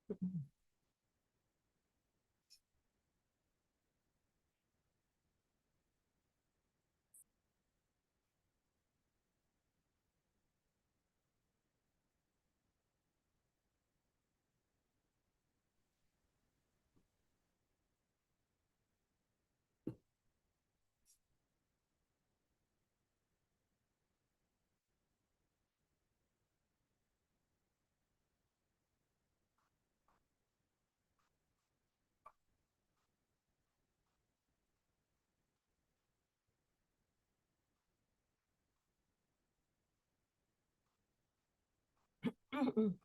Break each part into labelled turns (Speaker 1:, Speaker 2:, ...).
Speaker 1: うん。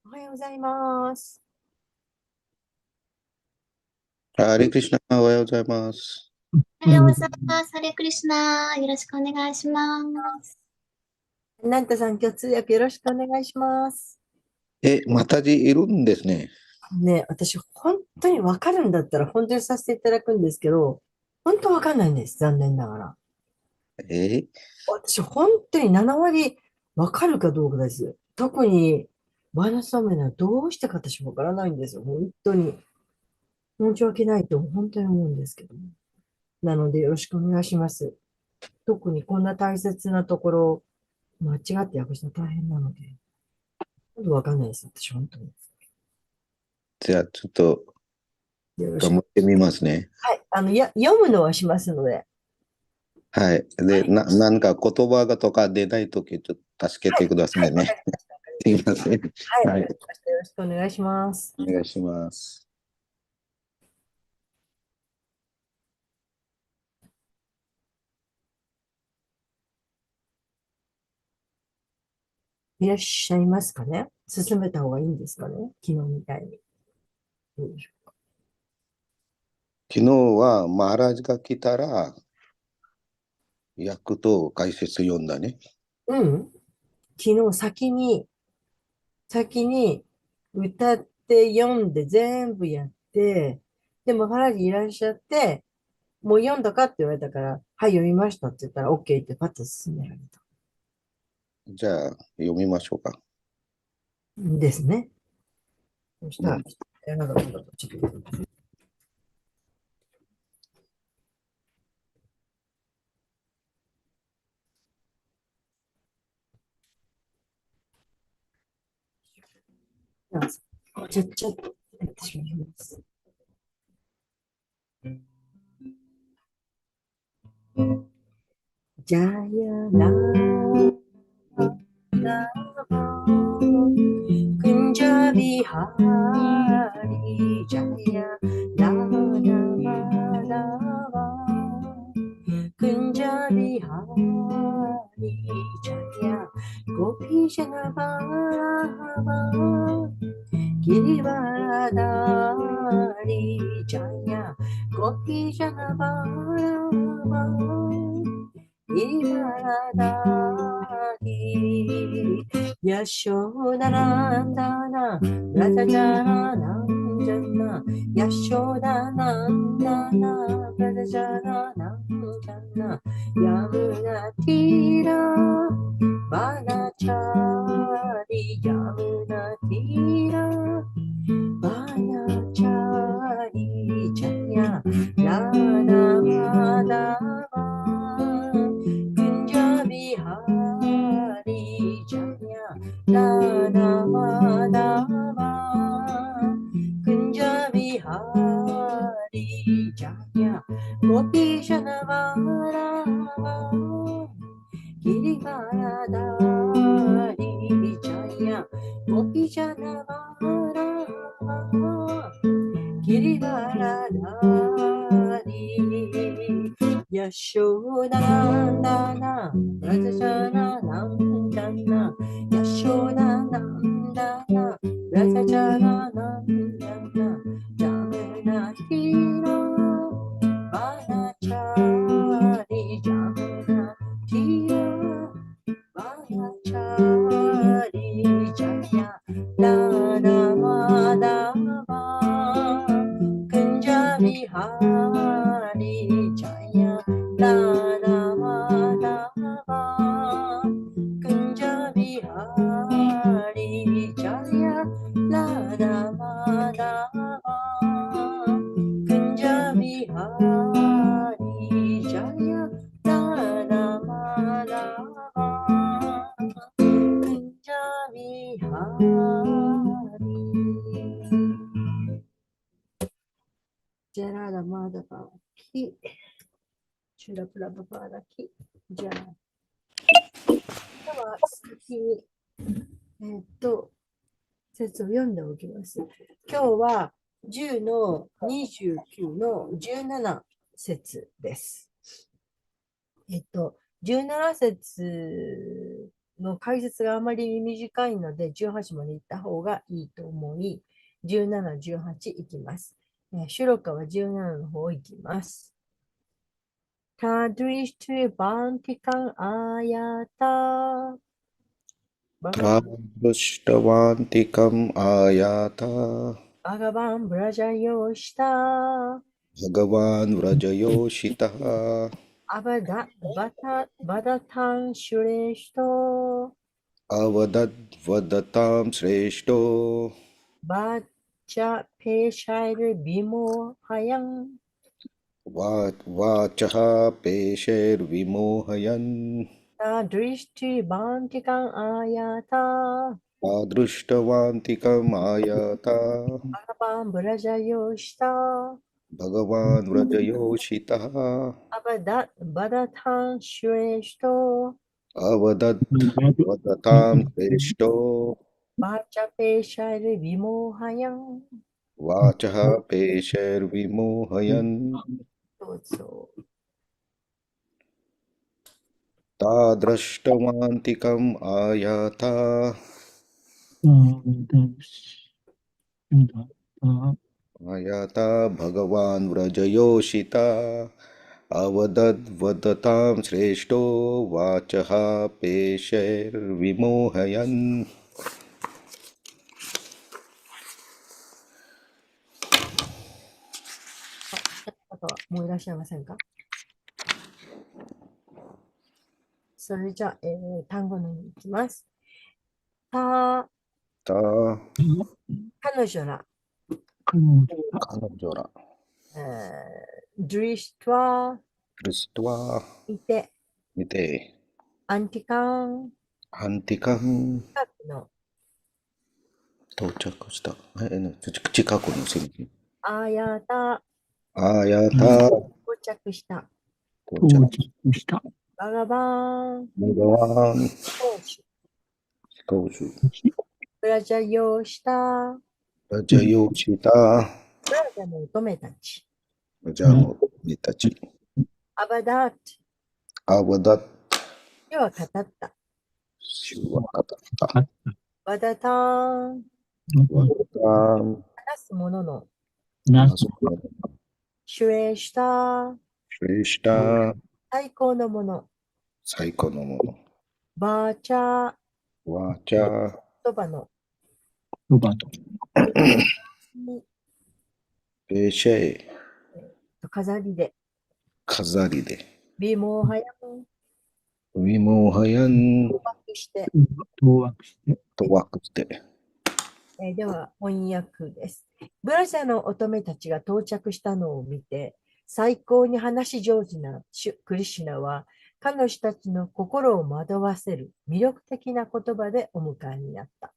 Speaker 1: おはようございます。
Speaker 2: ハレクリシナ、おはようございます。
Speaker 3: おはようございます。ハレクリシナ。よろしくお願いします。
Speaker 1: なんたさん、今日通訳よろしくお願いします。
Speaker 2: またじいるんですね。
Speaker 1: ね、私、本当にわかるんだったら、本当にさせていただくんですけど、本当わかんないんです。残念ながら。
Speaker 2: え
Speaker 1: 私、本当に7割わかるかどうかです。特に、バーナスサムネはどうしてか私わからないんですよ。本当に。申し訳ないと本当に思うんですけど。なので、よろしくお願いします。特にこんな大切なところ、間違って訳したら大変なので。本当わかんないです。私、本当に。
Speaker 2: じゃあ、ちょっと
Speaker 1: よろしく。
Speaker 2: 頑張ってみますね。
Speaker 1: はい。読むのはしますので。
Speaker 2: はい。で、
Speaker 1: はい。
Speaker 2: なんか言葉がとか出ないとき、ちょっと助け
Speaker 1: はい。
Speaker 2: てくださ
Speaker 1: はい。わか
Speaker 2: いね。
Speaker 1: りました。わかり
Speaker 2: すい
Speaker 1: ました。
Speaker 2: ません。
Speaker 1: はい。わ
Speaker 2: はい。
Speaker 1: かりました。よろしくお願いします。
Speaker 2: お願いします。
Speaker 1: いらっしゃいますかね。進めた方がいいんですかね。昨日みたいに。どうでしょ
Speaker 2: 昨日はマハラージが来たら、訳と解説読んだね。
Speaker 1: う。うん。昨日先に歌って読んで全部やって、でもハラジいらっしゃって、もう読んだかって言われたから、はい、読みましたって言ったら OK ってパッと進められた
Speaker 2: じゃあ、読みましょうか。
Speaker 1: んですね。そしたら、
Speaker 2: うん。
Speaker 1: なんだちょっと、ちゃっとやってしまいます。ジャヤララバクンジャビハリジャヤララバラバクンジャビハリジャヤゴピシャナバラバギリバラダリジャヤゴピシャナバラバIbaradari Yashodanandana Rajajananandana Yashodanandana Rajajananandana Yamunatira Vanachari Yamunatira Vanachari Chaya Lana Madhava Kunjabihari Jaya Lana Madhava Kunjabihari Jaya Gopi Shanavarava Girivaradari ギリバラダリヤショダナンダナラザジャナナンダナヤショダナンダナラザジャナナンダナジャムナティラバナチャリジャムナティラバナチャリジャヤラダマダバクンジャビハリジャヤラダマダバクンジャビハリジャヤラダマダバクンジャビハリジャヤラダマダバクンジャビハリジャラダマダバキチュラプラババラキじゃあでは先に説を読んでおきます。今日は10の29の17節です。17節の解説があまり短いので18まで行った方がいいと思い、17、18いきます。シュロカは17の方行きます。タドリシトゥバンティカンアヤタバガ
Speaker 2: Pradrushtavantikam ayata
Speaker 1: バンブラジャヨシタ
Speaker 2: Bhagavan Vrajayoshitaha
Speaker 1: バダタンシュレシト
Speaker 2: Avadad Vadatam Sreshto
Speaker 1: バチャペシャイルビモハヤン
Speaker 2: Vachaha Pesher Vimohayan
Speaker 1: タドリシティバンティカンアヤタ
Speaker 2: Pradrushtavantikam ayata
Speaker 1: バンブラジャヨシタ
Speaker 2: Bhagavan Vrajayoshitaha
Speaker 1: バダタンシュレシト
Speaker 2: Avadad Vadatam Sreshto
Speaker 1: バチャペシャイルビモハヤン
Speaker 2: Vachaha Pesher Vimohayan
Speaker 1: どうぞ。
Speaker 2: तादृष्टवान्तिकम् आयाता आयाता भगवान् व्रजयोषिता अवदद्वदतां श्रेष्ठो वाचः पेशैर्विमोहयन्
Speaker 1: あとはもういらっしゃいませんか？それじゃあ、単語のに行きます。た、
Speaker 2: た
Speaker 1: 彼女ら、
Speaker 2: 彼女ら
Speaker 1: ドリシトワ、
Speaker 2: クリストはい
Speaker 1: て、
Speaker 2: 見て
Speaker 1: アンティカン、
Speaker 2: アンティカン
Speaker 1: 近くの、
Speaker 2: 到着した近くの席
Speaker 1: あやた、
Speaker 2: あやた
Speaker 1: 到着した。
Speaker 2: 到着
Speaker 4: した。
Speaker 1: バガバーン、
Speaker 2: バガワン
Speaker 1: 講師、
Speaker 2: 講習
Speaker 1: ブラジャヨーした、
Speaker 2: ラジャヨシタ
Speaker 1: ブラジャの乙女たち、
Speaker 2: ラジャの人たち
Speaker 1: アバダート、
Speaker 2: アワダ
Speaker 1: では語った。
Speaker 2: シュワタタ
Speaker 1: バダターン、
Speaker 2: ワダン
Speaker 1: 話すものの、
Speaker 2: ナソナ
Speaker 1: シュレーシター、
Speaker 2: シュレシタ
Speaker 1: 最高のもの、
Speaker 2: 最高のもの
Speaker 1: バーチャー、
Speaker 2: ワチャ
Speaker 1: 言葉の、
Speaker 2: ペシェ
Speaker 1: 飾りで、
Speaker 2: 飾りで
Speaker 1: ビモーハヤン、
Speaker 2: ウィモハヤン
Speaker 1: 当惑して、
Speaker 2: とワクして
Speaker 1: では翻訳です。ブラジャーの乙女たちが到着したのを見て、最高に話し上手なクリシュナは、彼女たちの心を惑わせる魅力的な言葉でお迎えになった。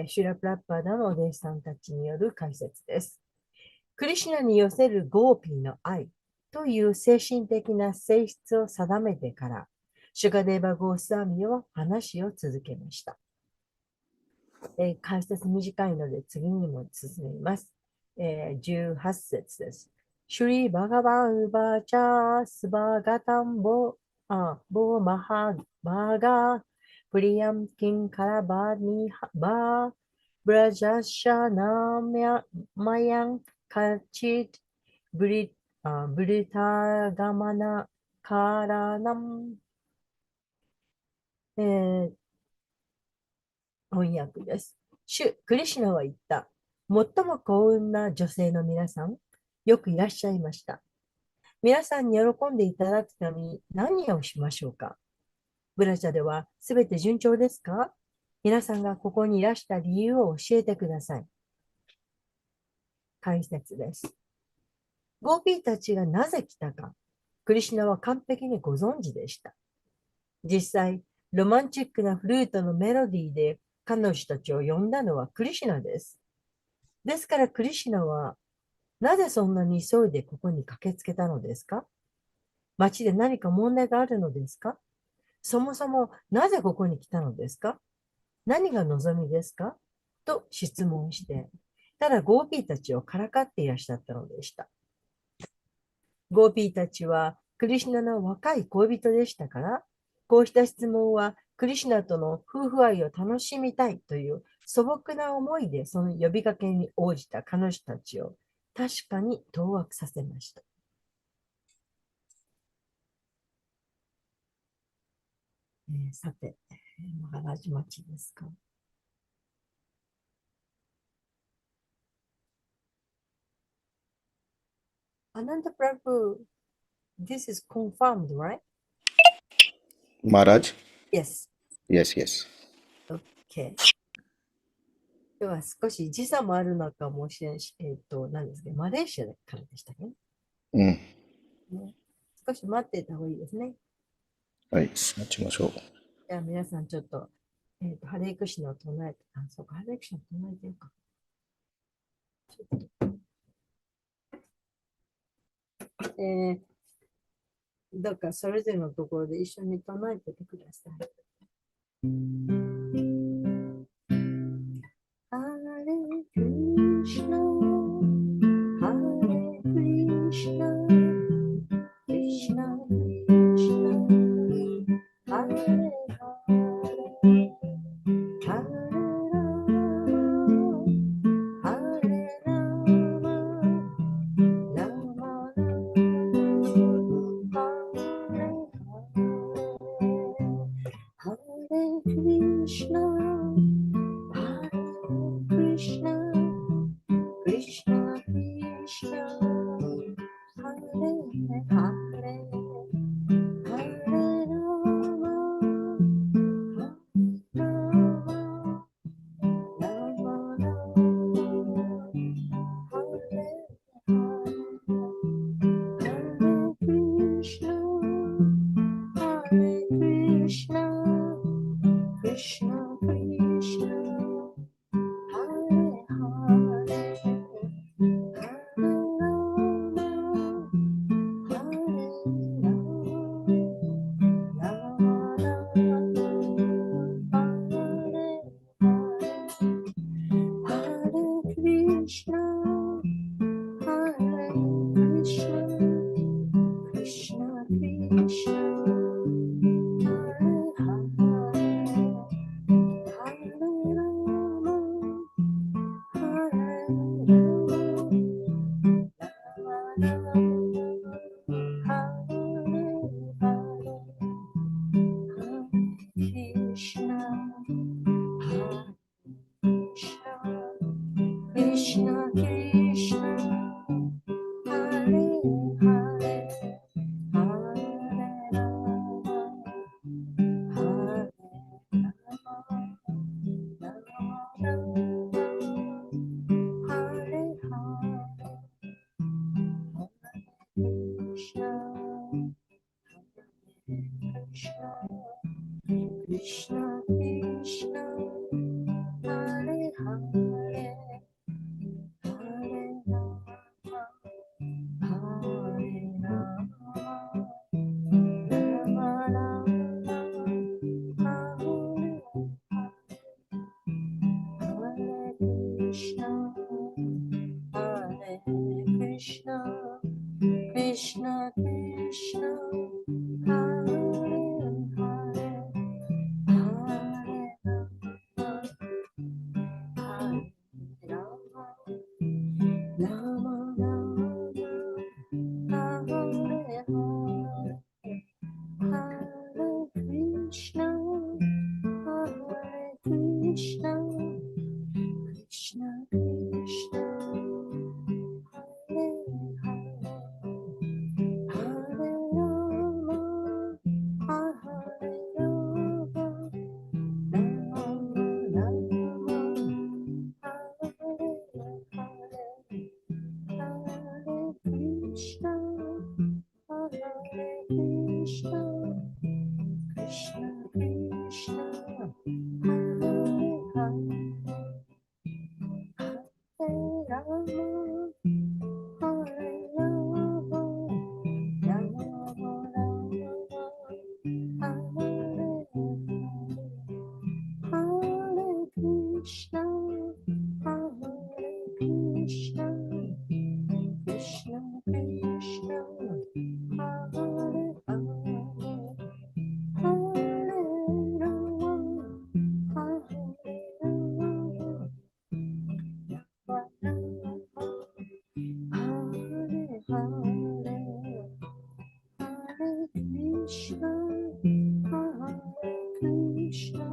Speaker 1: シュラプラッパーダのお弟子さんたちによる解説です。クリシュナに寄せるゴーピーの愛という精神的な性質を定めてから、シュガデーバ・ゴースワミは話を続けました。解説短いので次にも進めます。18節です。シュリバガバウバチャスバガタンボマハバガプリヤンキンカラバニハバブラジャシャナマヤンカチッブリタガマナカラナム、えー翻訳です。主クリシュナは言った。最も幸運な女性の皆さん、よくいらっしゃいました。皆さんに喜んでいただくために何をしましょうか。ブラジャではすべて順調ですか。皆さんがここにいらした理由を教えてください。解説です。ゴーピーたちがなぜ来たか、クリシュナは完璧にご存知でした。実際、ロマンチックなフルートのメロディーで彼女たちを呼んだのはクリシュナです。ですからクリシュナはなぜそんなに急いでここに駆けつけたのですか。街で何か問題があるのですか。そもそもなぜここに来たのですか。何が望みですかと質問して、ただゴーピーたちをからかっていらっしゃったのでした。ゴーピーたちはクリシュナの若い恋人でしたから、こうした質問はクリシュナとの夫婦愛を楽しみたいという素朴な思いでその呼びかけに応じた彼女たちを確かに当惑させました。さて、マハラジ町ですか。Ananda Prabhu, this is confirmed, right?
Speaker 2: Maharaj?
Speaker 1: Yes.
Speaker 2: Yes, yes.
Speaker 1: Okay. では少し時差もあるのかもしれんし、何ですか、マレーシアからでしたっけね。
Speaker 2: うん。
Speaker 1: ね、少し待っていた方がいいですね。
Speaker 2: はい、待ちましょう。
Speaker 1: じゃあ皆さんちょっと、ハレイクシナを唱えて、そうか、ハレイクシナを唱えてるか。だからそれぞれのところで一緒に唱えててください。ハレクリシナ、ハレクリシナ、クリシナ、クリシナ、ハレハレ、ハレラマ、ハレラマ、ラマラマ、ハレハレクリシナ、ハレクリシナ、クリシナ、クリシナ、ハレハレ、ハレラマ、ハレラマ、ラマラマ、ハレハレ、ハレクリシナ、ハレクリシナ、Krishna, Krishna, Hare Hare, Hare Rama, Hare Rama, Rama Rama, Hare Hare, Hare Krishna, Hare Krishna, Krishna Krishna, Hare Hare. Hare Rama, Hare Rama, Hare Hare, Krishna, Hare Krishna, Krishna Krishna, Hare Hare, Hare Rama, Hare Krishna, Krishna, Hare Hare, Hare Rama, Hare Rama, Rama Rama, Hare Hare, Hare Krishna, Krishna, Hare Hare, Hare Rama, Rama Rama, Rama Hare Hare, Hare Krishna, Hare Krishna, Krishna Krishna, Hare Hare, Hare Rama, Hare Rama, Rama Rama, Hare Hare, Hare Krishna, Hare Krishna, Krishna Krishna, Hare Hare, Hare Rama, Hare Rama, Rama Rama, Hare Hare, Hare Krishna, Hare Krishna,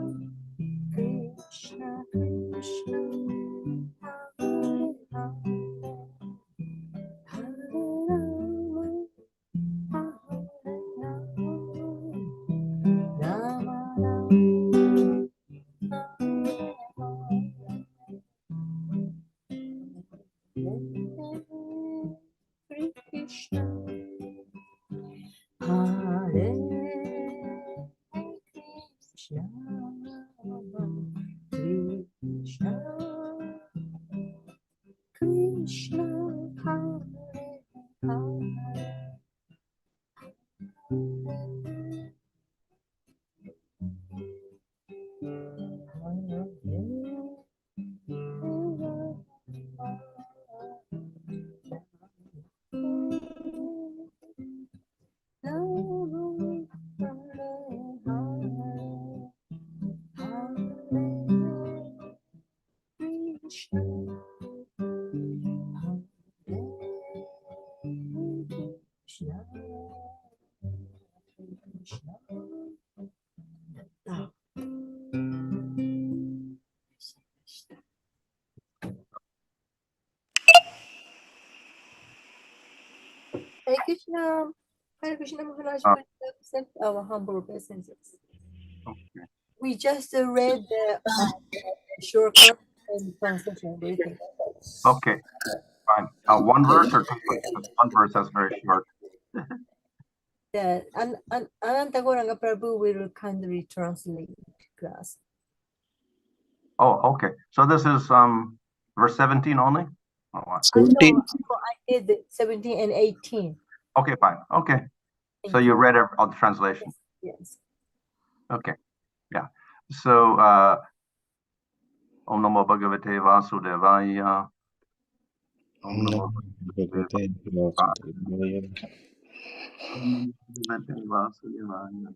Speaker 1: Krishna Krishna, Hare Hare, Hare Rama, Hare Rama, Rama Rama, Hare Krishna, Hare Krishna, Krishna Krishna, Hare Hare, Hare Rama, Hare Rama, Rama Rama, Hare Krishna, Hare Krishna, Krishna Krishna, Hare Hare, Hare Krishna, Hare Krishna Maharaj, would accept our humble obeisances.
Speaker 4: Okay.
Speaker 1: We just read the shortcut and translation. What do you think?
Speaker 4: Okay. Fine. One verse or two verses? One verse that's very short.
Speaker 1: The Ananta Gauranga Prabhu will kindly translate class.
Speaker 4: Oh, okay. So this is verse 17 only? Oh, what?
Speaker 2: 17.
Speaker 1: I did 17 and 18.
Speaker 4: Okay, fine. Okay. So
Speaker 1: Thank
Speaker 4: you read all the translation.
Speaker 1: Yes.
Speaker 4: Okay. Yeah. So Om Namo Bhagavate Vasudevaya. Om Namo Bhagavate Vasudevaya.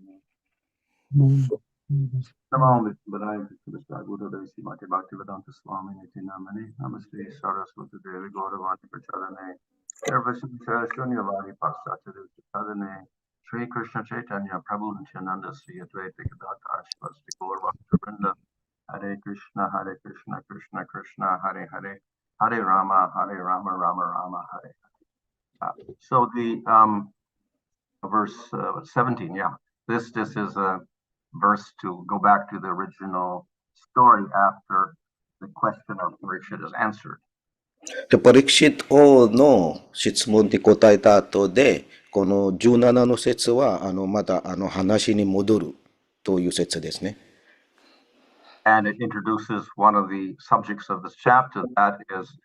Speaker 4: Namo Vishwadaya Krishna Guru Devasi Mati Bhaktivedanta Swami Niti Namani Namaste Saraswati Devi Gauravati Prachadane Sarvasya Shunyavadi Pasachadu Chadane Sri Krishna Chaitanya Prabhu Nityananda Sri Advaita Gadata Ashvasti Gauravati Vrinda Hare Krishna Krishna Krishna Hare Hare Hare Rama Rama Rama Hare Hare. So the verse 17, yeah. This is a verse to go back to the original story after the question of Parikshit is answered.
Speaker 2: で、パリクシットの質問に答えた後で、この17の説は、また話に戻るという説ですね。
Speaker 4: And it introduces one of the subjects of this chapter, that is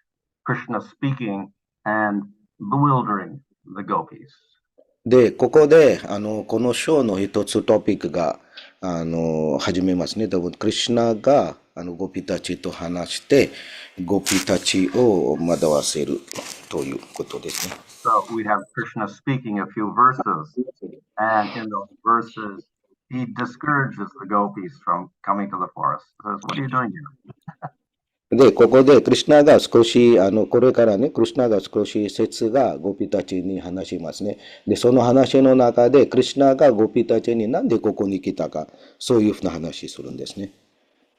Speaker 4: Krishna speaking and bewildering the gopis.
Speaker 2: で、ここで、この章の一つトピックが、始めますね。多分、クリシュナが、ゴピたちと話して、ゴピたちを惑わせるということですね。
Speaker 4: So we have Krishna speaking a few verses, and in those verses, he discourages the gopis from coming to the forest. He says, "What are you doing here?"
Speaker 2: で、ここで、クリシュナが少し、これからね、クリシュナが少し説がゴピたちに話しますね。で、その話の中で、クリシュナがゴピたちになんでここに来たか、そういうふうな話するんですね。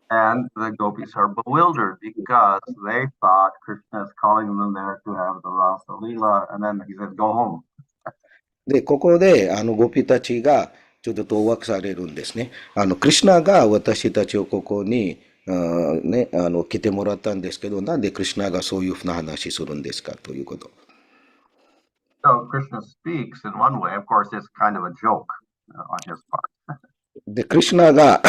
Speaker 4: And the gopis are bewildered because they thought Krishna is calling them there to have the Rasa Leela, and then he says, "Go home."
Speaker 2: で、ここで、ゴピたちがちょっと当惑されるんですね。クリシュナが私たちをここに、ね、来てもらったんですけど、なんでクリシュナがそういうふうな話するんですかということ。
Speaker 4: So Krishna speaks in one way. Of course, it's kind of a joke on his part.
Speaker 2: で、クリシュナが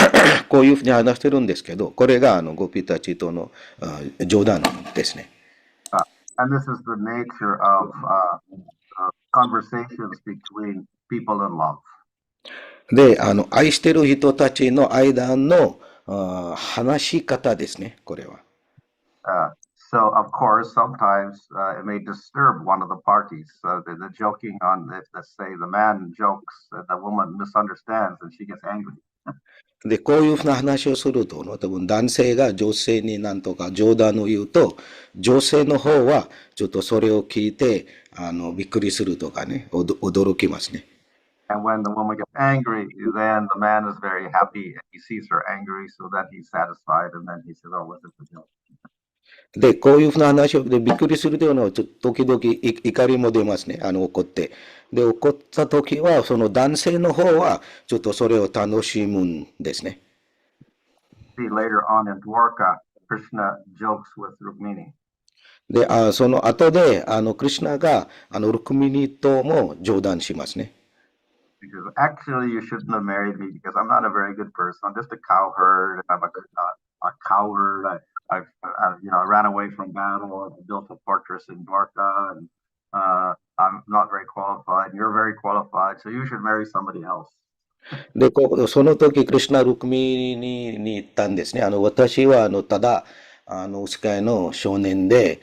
Speaker 2: こういうふうに話してるんですけど、これがゴピたちとの冗談ですね。
Speaker 4: And this is the nature of conversations between people in love.
Speaker 2: で、愛してる人たちの間の話し方ですね、これは。
Speaker 4: So, of course, sometimes it may disturb one of the parties. The joking on, let's say the man jokes, the woman misunderstands and she gets angry.
Speaker 2: で、こういうふうな話をすると、多分男性が女性になんとか冗談を言うと、女性の方はちょっとそれを聞いて、びっくりするとかね、驚きますね。
Speaker 4: And when the woman gets angry, then the man is very happy. He sees her angry, so that he's satisfied, and then he says, "Oh, was it a joke?"
Speaker 2: で、こういうふうな話をでびっくりするというのは、時々怒りも出ますね、怒って。で、怒った時は、その男性の方は、ちょっとそれを楽しむんですね。
Speaker 4: See, later on in Dwarka, Krishna jokes with Rukmini.
Speaker 2: で、その後で、クリシュナが、ルクミニとも冗談しますね。
Speaker 4: Because actually, you shouldn't have married me because I'm not a very good person. I'm just a cowherd. I'm a coward. I ran away from battle. I built a fortress in Dwarka, and I'm not very qualified. You're very qualified, so you should marry somebody else.
Speaker 2: で、その時、クリシュナ・ルクミニに言ったんですね。私は、ただ、スカイの少年で、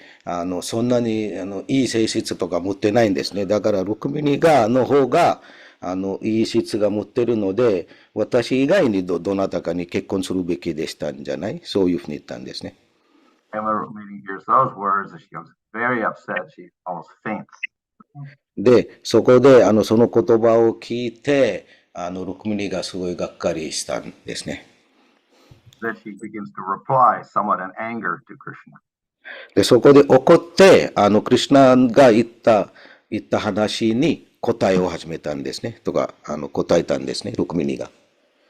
Speaker 2: そんなに、いい性質とか持ってないんですね。だから、ルクミニの方が、いい質が持ってるので、私以外にどなたかに結婚するべきでしたんじゃない？そういうふうに言ったんですね。
Speaker 4: And when Rukmini hears those words, she becomes very upset. She almost faints.
Speaker 2: で、そこで、その言葉を聞いて、ルクミニがすごいがっかりしたんですね。
Speaker 4: Then she begins to reply somewhat in anger to Krishna.
Speaker 2: で、そこで怒って、クリシュナが言った話に答えを始めたんですね。とか、答えたんですね、ルクミニが。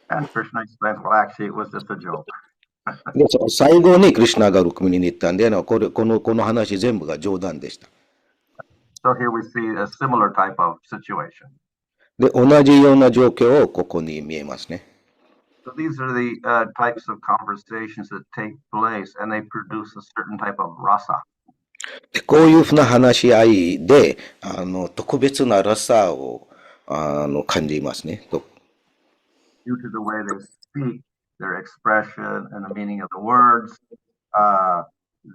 Speaker 4: And Krishna explains, well, actually, it was just a joke.
Speaker 2: で、最後にクリシュナがルクミニに言ったんで、この話全部が冗談でした。
Speaker 4: So here we see a similar type of situation.
Speaker 2: で、同じような状況をここに見えますね。
Speaker 4: So these are the types of conversations that take place, and they produce a certain type of rasa.
Speaker 2: で、こういうふうな話し合いで、特別なラサを感じますね。
Speaker 4: Due to the way they speak, their expression, and the meaning of the words,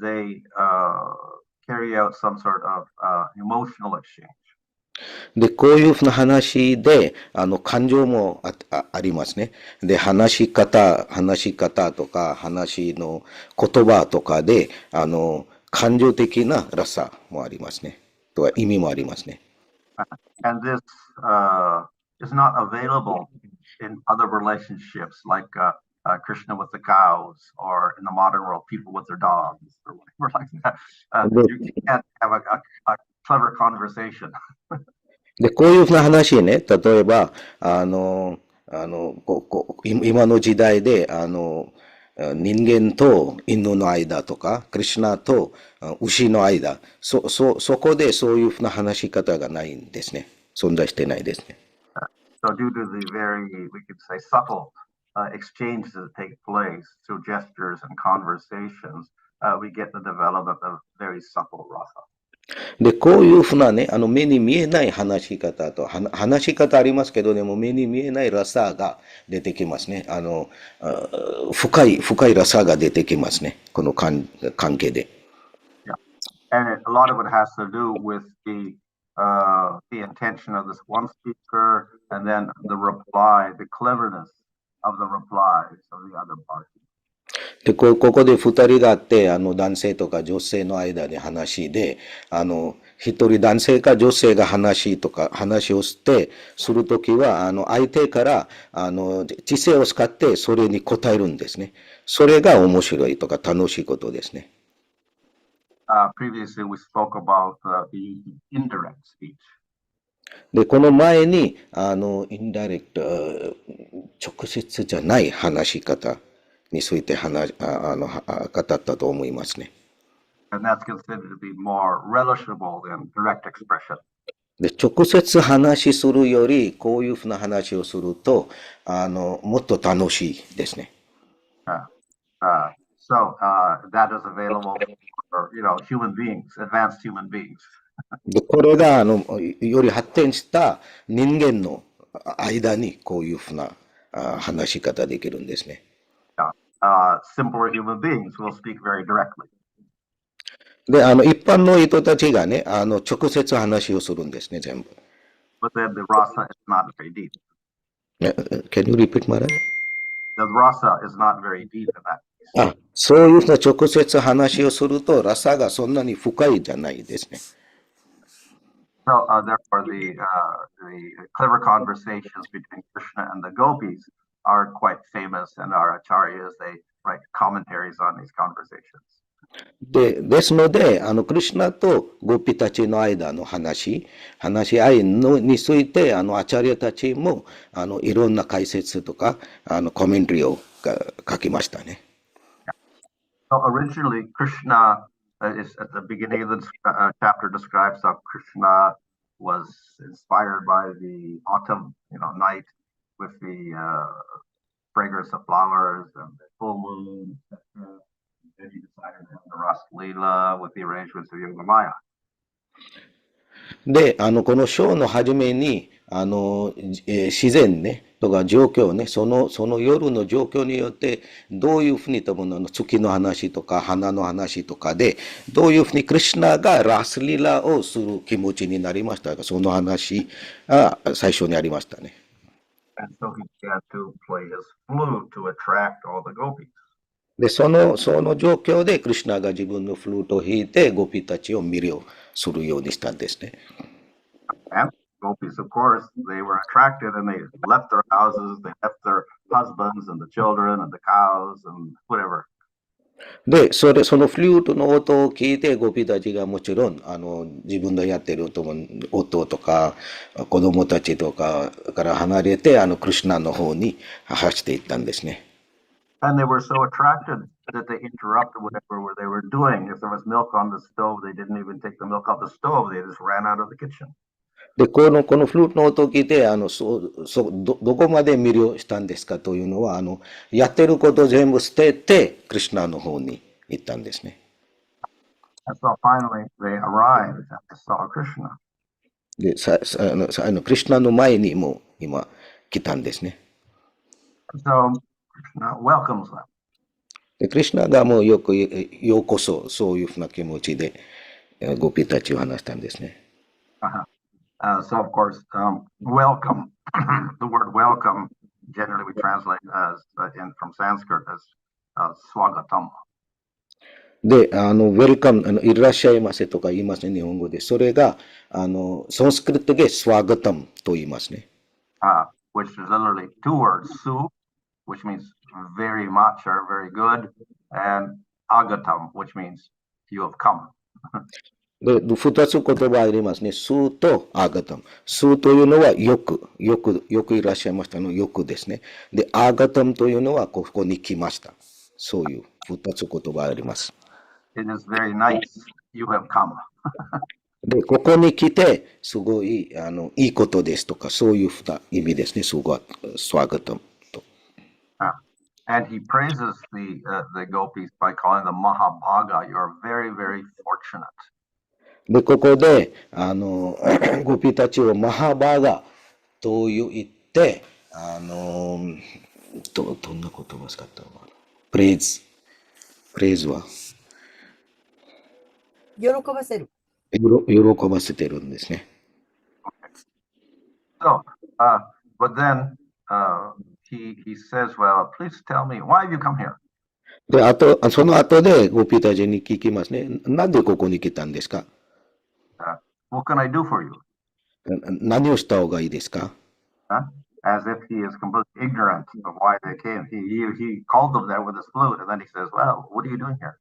Speaker 4: they carry out some sort of emotional exchange.
Speaker 2: で、こういうふうな話で、感情もありますね。で、話し方とか、話の言葉とかで、感情的なラサもありますね。とは意味もありますね。
Speaker 4: And this is not available in other relationships like Krishna with the cows, or in the modern world, people with their dogs, or whatever like that. You can't have a clever conversation.
Speaker 2: で、こういうふうな話ね、例えば、今の時代で、人間と犬の間とか、クリシュナと牛の間、そこでそういうふうな話し方がないんですね。存在してないですね。
Speaker 4: So due to the very, we could say, subtle exchanges that take place through gestures and conversations, we get the development of very subtle rasa.
Speaker 2: で、こういうふうなね、目に見えない話し方と、話し方ありますけど、でも目に見えないラサが出てきますね。深いラサが出てきますね。この関係で。
Speaker 4: Yeah. And a lot of it has to do with the the intention of this one speaker, and then the reply, the cleverness of the replies of the other party.
Speaker 2: で、ここで二人があって、男性とか女性の間で話で、一人男性か女性が話をするときは、相手から、知性を使ってそれに答えるんですね。それが面白いとか楽しいことですね。
Speaker 4: Previously we spoke about the indirect speech.
Speaker 2: で、この前に、インダイレクト、直接じゃない話し方について語ったと思いますね。
Speaker 4: And that's considered to be more relishable than direct expression.
Speaker 2: で、直接話するより、こういうふうな話をすると、もっと楽しいですね。
Speaker 4: So that is available for, human beings, advanced human beings.
Speaker 2: で、これが、より発展した人間の間に、こういうふうな話し方できるんですね。
Speaker 4: Simpler human beings will speak very directly.
Speaker 2: で、一般の人たちがね、直接話をするんですね、全部。
Speaker 4: But then the rasa is not very deep.
Speaker 2: Can you repeat, Maharaj?
Speaker 4: The rasa is not very deep in that case.
Speaker 2: そういうふうな直接話をすると、ラサがそんなに深いじゃないですね。
Speaker 4: So therefore, the clever conversations between Krishna and the gopis are quite famous, and our acharyas, they write commentaries on these conversations.
Speaker 2: ですので、クリシュナとゴピたちの間の話し合いについて、アチャリアたちも、いろんな解説とか、コメンタリーを書きましたね。
Speaker 4: So originally, Krishna is at the beginning of the chapter describes how Krishna was inspired by the autumn, night with the fragrance of flowers and the full moon, etc. Then he decided to have the Ras Leela with the arrangements of Yoga Maya.
Speaker 2: で、この章の初めに、自然ね、とか状況ね、その夜の状況によって、どういうふうに多分月の話とか花の話とかで、どういうふうにクリシュナがラスリラをする気持ちになりましたが、その話が最初にありましたね。
Speaker 4: And so he began to play his flute to attract all the gopis.
Speaker 2: で、その状況で、クリシュナが自分のフルートを弾いて、ゴピたちを魅了するようにしたんですね。
Speaker 4: And gopis, of course, they were attracted and they left their houses, they left their husbands and the children and the cows and whatever.
Speaker 2: で、そのフルートの音を聞いて、ゴピたちがもちろん、自分のやってる音とか、子供たちとかから離れて、クリシュナの方に走っていったんですね。
Speaker 4: And they were so attracted that they interrupted whatever they were doing. If there was milk on the stove, they didn't even take the milk off the stove. They just ran out of the kitchen.
Speaker 2: で、このフルートの音を聞いて、どこまで魅了したんですかというのは、やってることを全部捨てて、クリシュナの方に行ったんですね。
Speaker 4: And so finally they arrived and they saw Krishna.
Speaker 2: で、クリシュナの前にも今来たんですね。
Speaker 4: So Krishna welcomes them.
Speaker 2: で、クリシュナがもうようこそ、そういうふうな気持ちで、ゴピたちを話したんですね。
Speaker 4: So of course, welcome. The word welcome generally we translate as from Sanskrit as swagatam.
Speaker 2: で、ウェルカム、いらっしゃいませとか言いますね、日本語で。それが、ソンスクリットでスワガタムと言いますね。
Speaker 4: Which is literally two words, su, which means very much or very good, and agatam, which means you have come.
Speaker 2: で、二つ言葉ありますね。スーとアガタム。スーというのはよくいらっしゃいましたのよくですね。で、アガタムというのはここに来ました。そういう二つ言葉あります。
Speaker 4: It is very nice. You have come.
Speaker 2: で、ここに来て、すごい、いいことですとか、そういう意味ですね。スワガタムと。
Speaker 4: And he praises the gopis by calling them Mahabhaga. You are very, very fortunate.
Speaker 2: で、ここで、ゴピたちをマハバーガと言って、どんな言葉を使ったのかな。プレイズは
Speaker 1: 喜ばせる。
Speaker 2: 喜ばせてるんですね。
Speaker 4: So, but then he says, well, please tell me, why have you come here?
Speaker 2: で、その後でゴピータジに聞きますね。なんでここに来たんですか？
Speaker 4: What can I do for you?
Speaker 2: 何をした方がいいですか？
Speaker 4: As if he is completely ignorant of why they came. He called them there with his flute, and then he says, well, what are you doing here?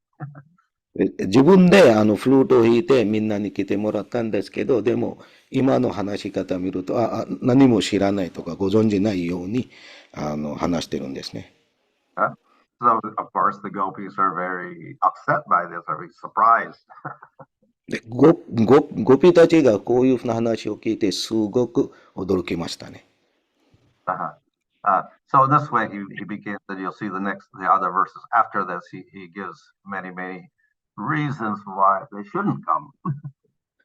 Speaker 2: 自分でフルートを弾いてみんなに来てもらったんですけど、でも今の話し方見ると、何も知らないとかご存じないように話してるんですね。
Speaker 4: So, of course, the gopis are very upset by this, are very surprised.
Speaker 2: で、ゴピたちがこういうふうな話を聞いてすごく驚きましたね。
Speaker 4: So in this way, he begins, and you'll see the other verses after this, he gives many, many reasons why they shouldn't come.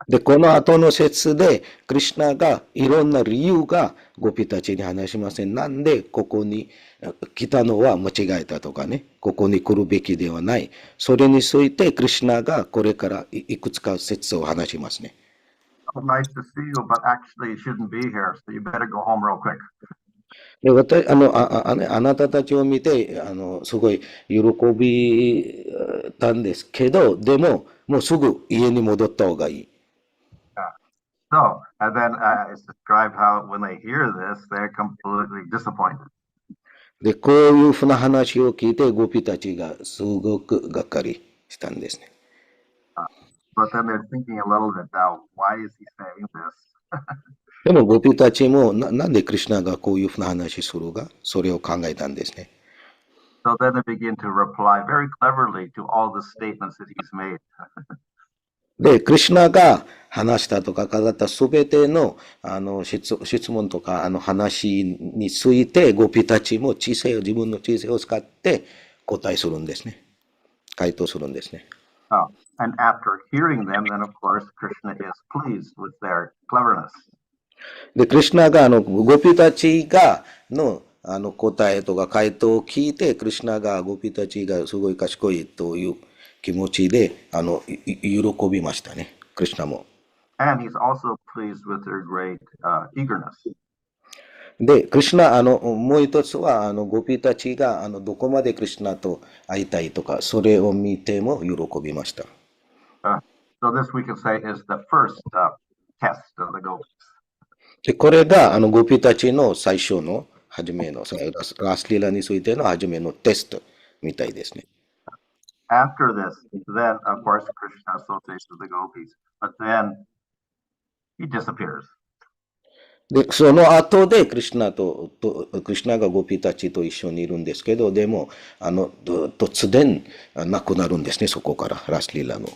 Speaker 2: で、この後の説で、クリシュナがいろんな理由がゴピたちに話しません。なんでここに来たのは間違えたとかね、ここに来るべきではない。それについてクリシュナがこれからいくつか説を話しますね。
Speaker 4: Nice to see you, but actually you shouldn't be here, so you better go home real quick.
Speaker 2: であなたたちを見てすごい喜びたんですけど、でももうすぐ家に戻った方がいい。
Speaker 4: So, and then it's described how when they hear this, they're completely disappointed.
Speaker 2: で、こういうふうな話を聞いてゴピたちがすごくがっかりしたんですね。
Speaker 4: But then they're thinking a little bit now, why is he saying this?
Speaker 2: でもゴピたちもなんでクリシュナがこういうふうな話するか、それを考えたんですね。
Speaker 4: So then they begin to reply very cleverly to all the statements that he's made.
Speaker 2: で、クリシュナが話したとか語ったすべての質問とか話についてゴピたちも自分の知性を使って答えするんですね。回答するんですね。
Speaker 4: And after hearing them, then of course Krishna is pleased with their cleverness.
Speaker 2: で、クリシュナがゴピたちが答えとか回答を聞いて、クリシュナがゴピたちがすごい賢いという気持ちで喜びましたね、クリシュナも。
Speaker 4: And he's also pleased with their great eagerness.
Speaker 2: で、クリシュナ、もう一つは、ゴピたちが、どこまでクリシュナと会いたいとか、それを見ても喜びました。
Speaker 4: So this we can say is the first test of the gopis.
Speaker 2: で、これが、ゴピたちの最初の、初めの、ラスリーラについての初めのテストみたいですね。
Speaker 4: After this, then, of course, Krishna associates with the gopis, but then he disappears.
Speaker 2: で、その後でクリシュナがゴピたちと一緒にいるんですけど、でも、突然、なくなるんですね、そこから、ラスリーラの、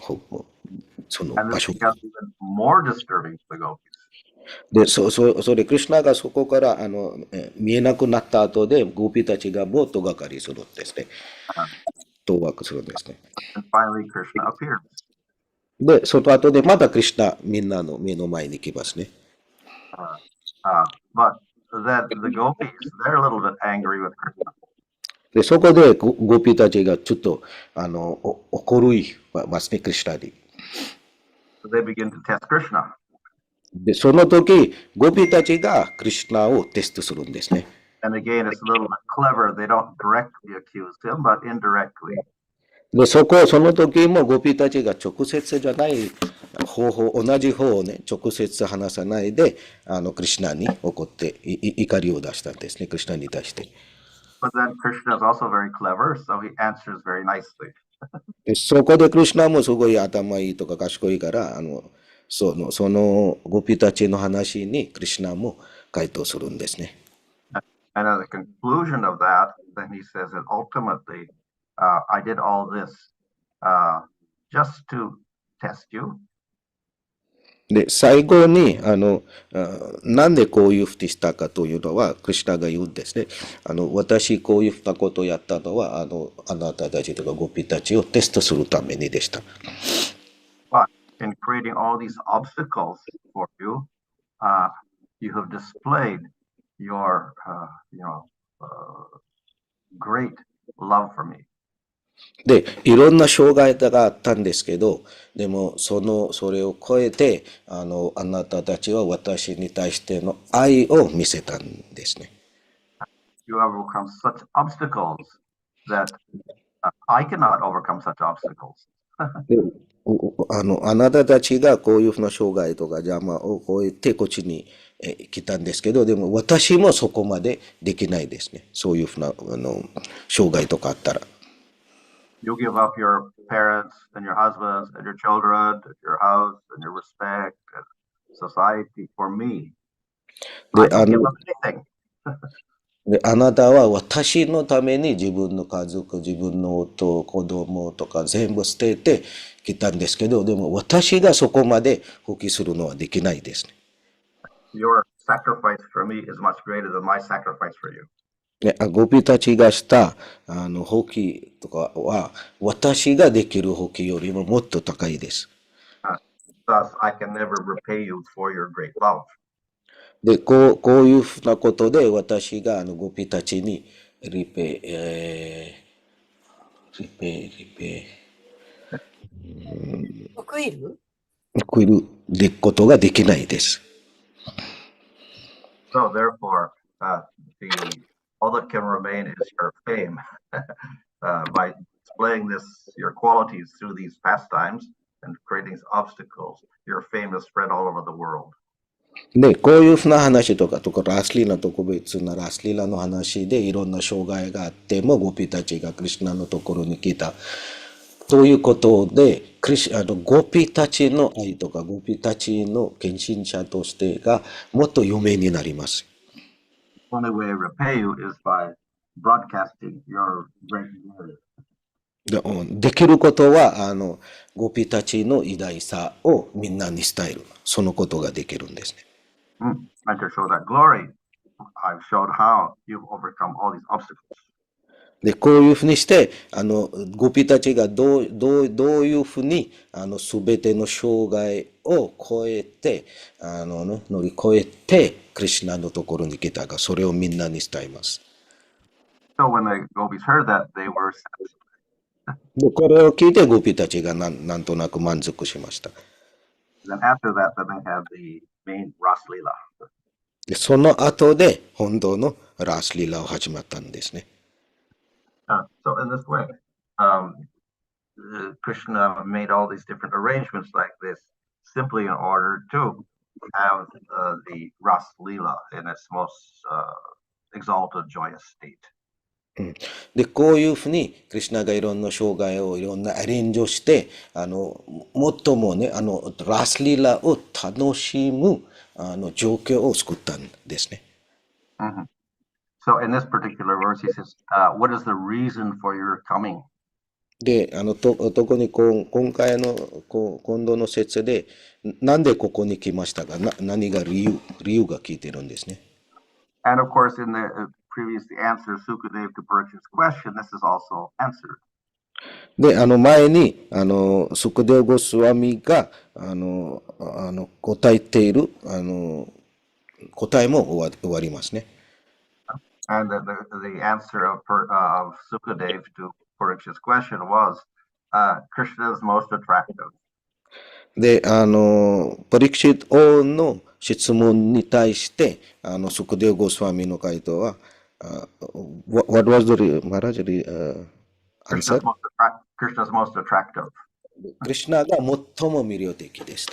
Speaker 2: その
Speaker 4: And
Speaker 2: 場
Speaker 4: this
Speaker 2: 所。
Speaker 4: becomes even more disturbing to the gopis.
Speaker 2: で、それ、クリシュナがそこから見えなくなった後で、ゴピたちがもっとがかりするんですね。当惑するんですね。
Speaker 4: And finally, Krishna appears.
Speaker 2: で、その後でまたクリシュナ、みんなの目の前に来ますね。
Speaker 4: But then the gopis, they're a little bit angry with Krishna.
Speaker 2: で、そこでゴピたちがちょっと怒りますね、クリシュナに。
Speaker 4: So they begin to test Krishna.
Speaker 2: で、その時、ゴピたちがクリシュナをテストするんですね。
Speaker 4: And again, it's a little bit clever. They don't directly accuse him, but indirectly.
Speaker 2: で、その時もゴピたちが直接じゃない方法、同じ方をね、直接話さないで、クリシュナに怒って怒りを出したんですね、クリシュナに対して。
Speaker 4: But then Krishna is also very clever, so he answers very nicely.
Speaker 2: で、そこでクリシュナもすごい頭いいとか賢いから、そのゴピたちの話にクリシュナも回答するんですね。
Speaker 4: And as a conclusion of that, then he says that ultimately, I did all this just to test you.
Speaker 2: で、最後に、なんでこういうふうにしたかというのは、クリシュナが言うんですね。私こういうふうなことをやったのは、あなたたちとかゴピたちをテストするためにでした。
Speaker 4: But in creating all these obstacles for you, you have displayed your, great love for me.
Speaker 2: で、いろんな障害があったんですけど、でも、それを超えて、あなたたちは私に対しての愛を見せたんですね。
Speaker 4: You have overcome such obstacles that I cannot overcome such obstacles.
Speaker 2: であなたたちがこういうふうな障害とか邪魔を超えてこっちに来たんですけど、でも私もそこまでできないですね。そういうふうな障害とかあったら。
Speaker 4: You give up your parents and your husbands and your children and your house and your respect and society for me.
Speaker 2: で、
Speaker 4: I don't give up anything.
Speaker 2: あなたは私のために自分の家族、自分の夫、子供とか全部捨ててきたんですけど、でも私がそこまで放棄するのはできないですね。
Speaker 4: Your sacrifice for me is much greater than my sacrifice for you.
Speaker 2: ゴピたちがした放棄とかは私ができる放棄よりももっと高いです。
Speaker 4: Thus, I can never repay you for your great love.
Speaker 2: で、こういうふうなことで私がゴピたちにリペ、
Speaker 1: 報いる
Speaker 2: 送ることができないです。
Speaker 4: So therefore, all that can remain is your fame. By displaying your qualities through these pastimes and creating these obstacles, your fame is spread all over the world.
Speaker 2: で、こういうふうな話とか、ラスリーラ特別なラスリーラの話でいろんな障害があっても、ゴピたちがクリシュナのところに来た。ということで、ゴピたちの愛とか、ゴピたちの献身者としてがもっと有名になります。
Speaker 4: The only way I repay you is by broadcasting your great glory.
Speaker 2: できることは、ゴピたちの偉大さをみんなに伝える。そのことができるんですね。
Speaker 4: And to show that glory, I've showed how you've overcome all these obstacles.
Speaker 2: で、こういうふうにして、ゴピたちがどういうふうに、すべての障害を超えて、乗り越えて、クリシュナのところに来たが、それをみんなに伝えます。
Speaker 4: So when the gopis heard that, they were satisfied.
Speaker 2: で、これを聞いて、ゴピたちがなんとなく満足しました。
Speaker 4: Then after that, then they had the main Ras Lila.
Speaker 2: で、その後で、本当のラスリーラを始まったんですね。
Speaker 4: So in this way, Krishna made all these different arrangements like this simply in order to have the Ras Lila in its most exalted, joyous state.
Speaker 2: で、こういうふうに、クリシュナがいろんな障害をいろんなアレンジをして、もっともね、ラスリーラを楽しむ、状況を作ったんですね。
Speaker 4: So in this particular verse, he says, what is the reason for your coming?
Speaker 2: で、特に今回の、今度の説で、なんでここに来ましたか、何が理由が聞いてるんですね。
Speaker 4: And of course, in the previous answer, Sukadev to Parikshit's question, this is also answered.
Speaker 2: で、前に、スクデオゴスワミが、答えている、答えも終わりますね。
Speaker 4: And the answer of Sukadev to Parikshit's question was, Krishna is most attractive.
Speaker 2: で、パリクシット王の質問に対して、スクデオゴスワミの回答は、What was the Maharaj answer?
Speaker 4: Krishna's most attractive.
Speaker 2: クリシュナが最も魅力的です。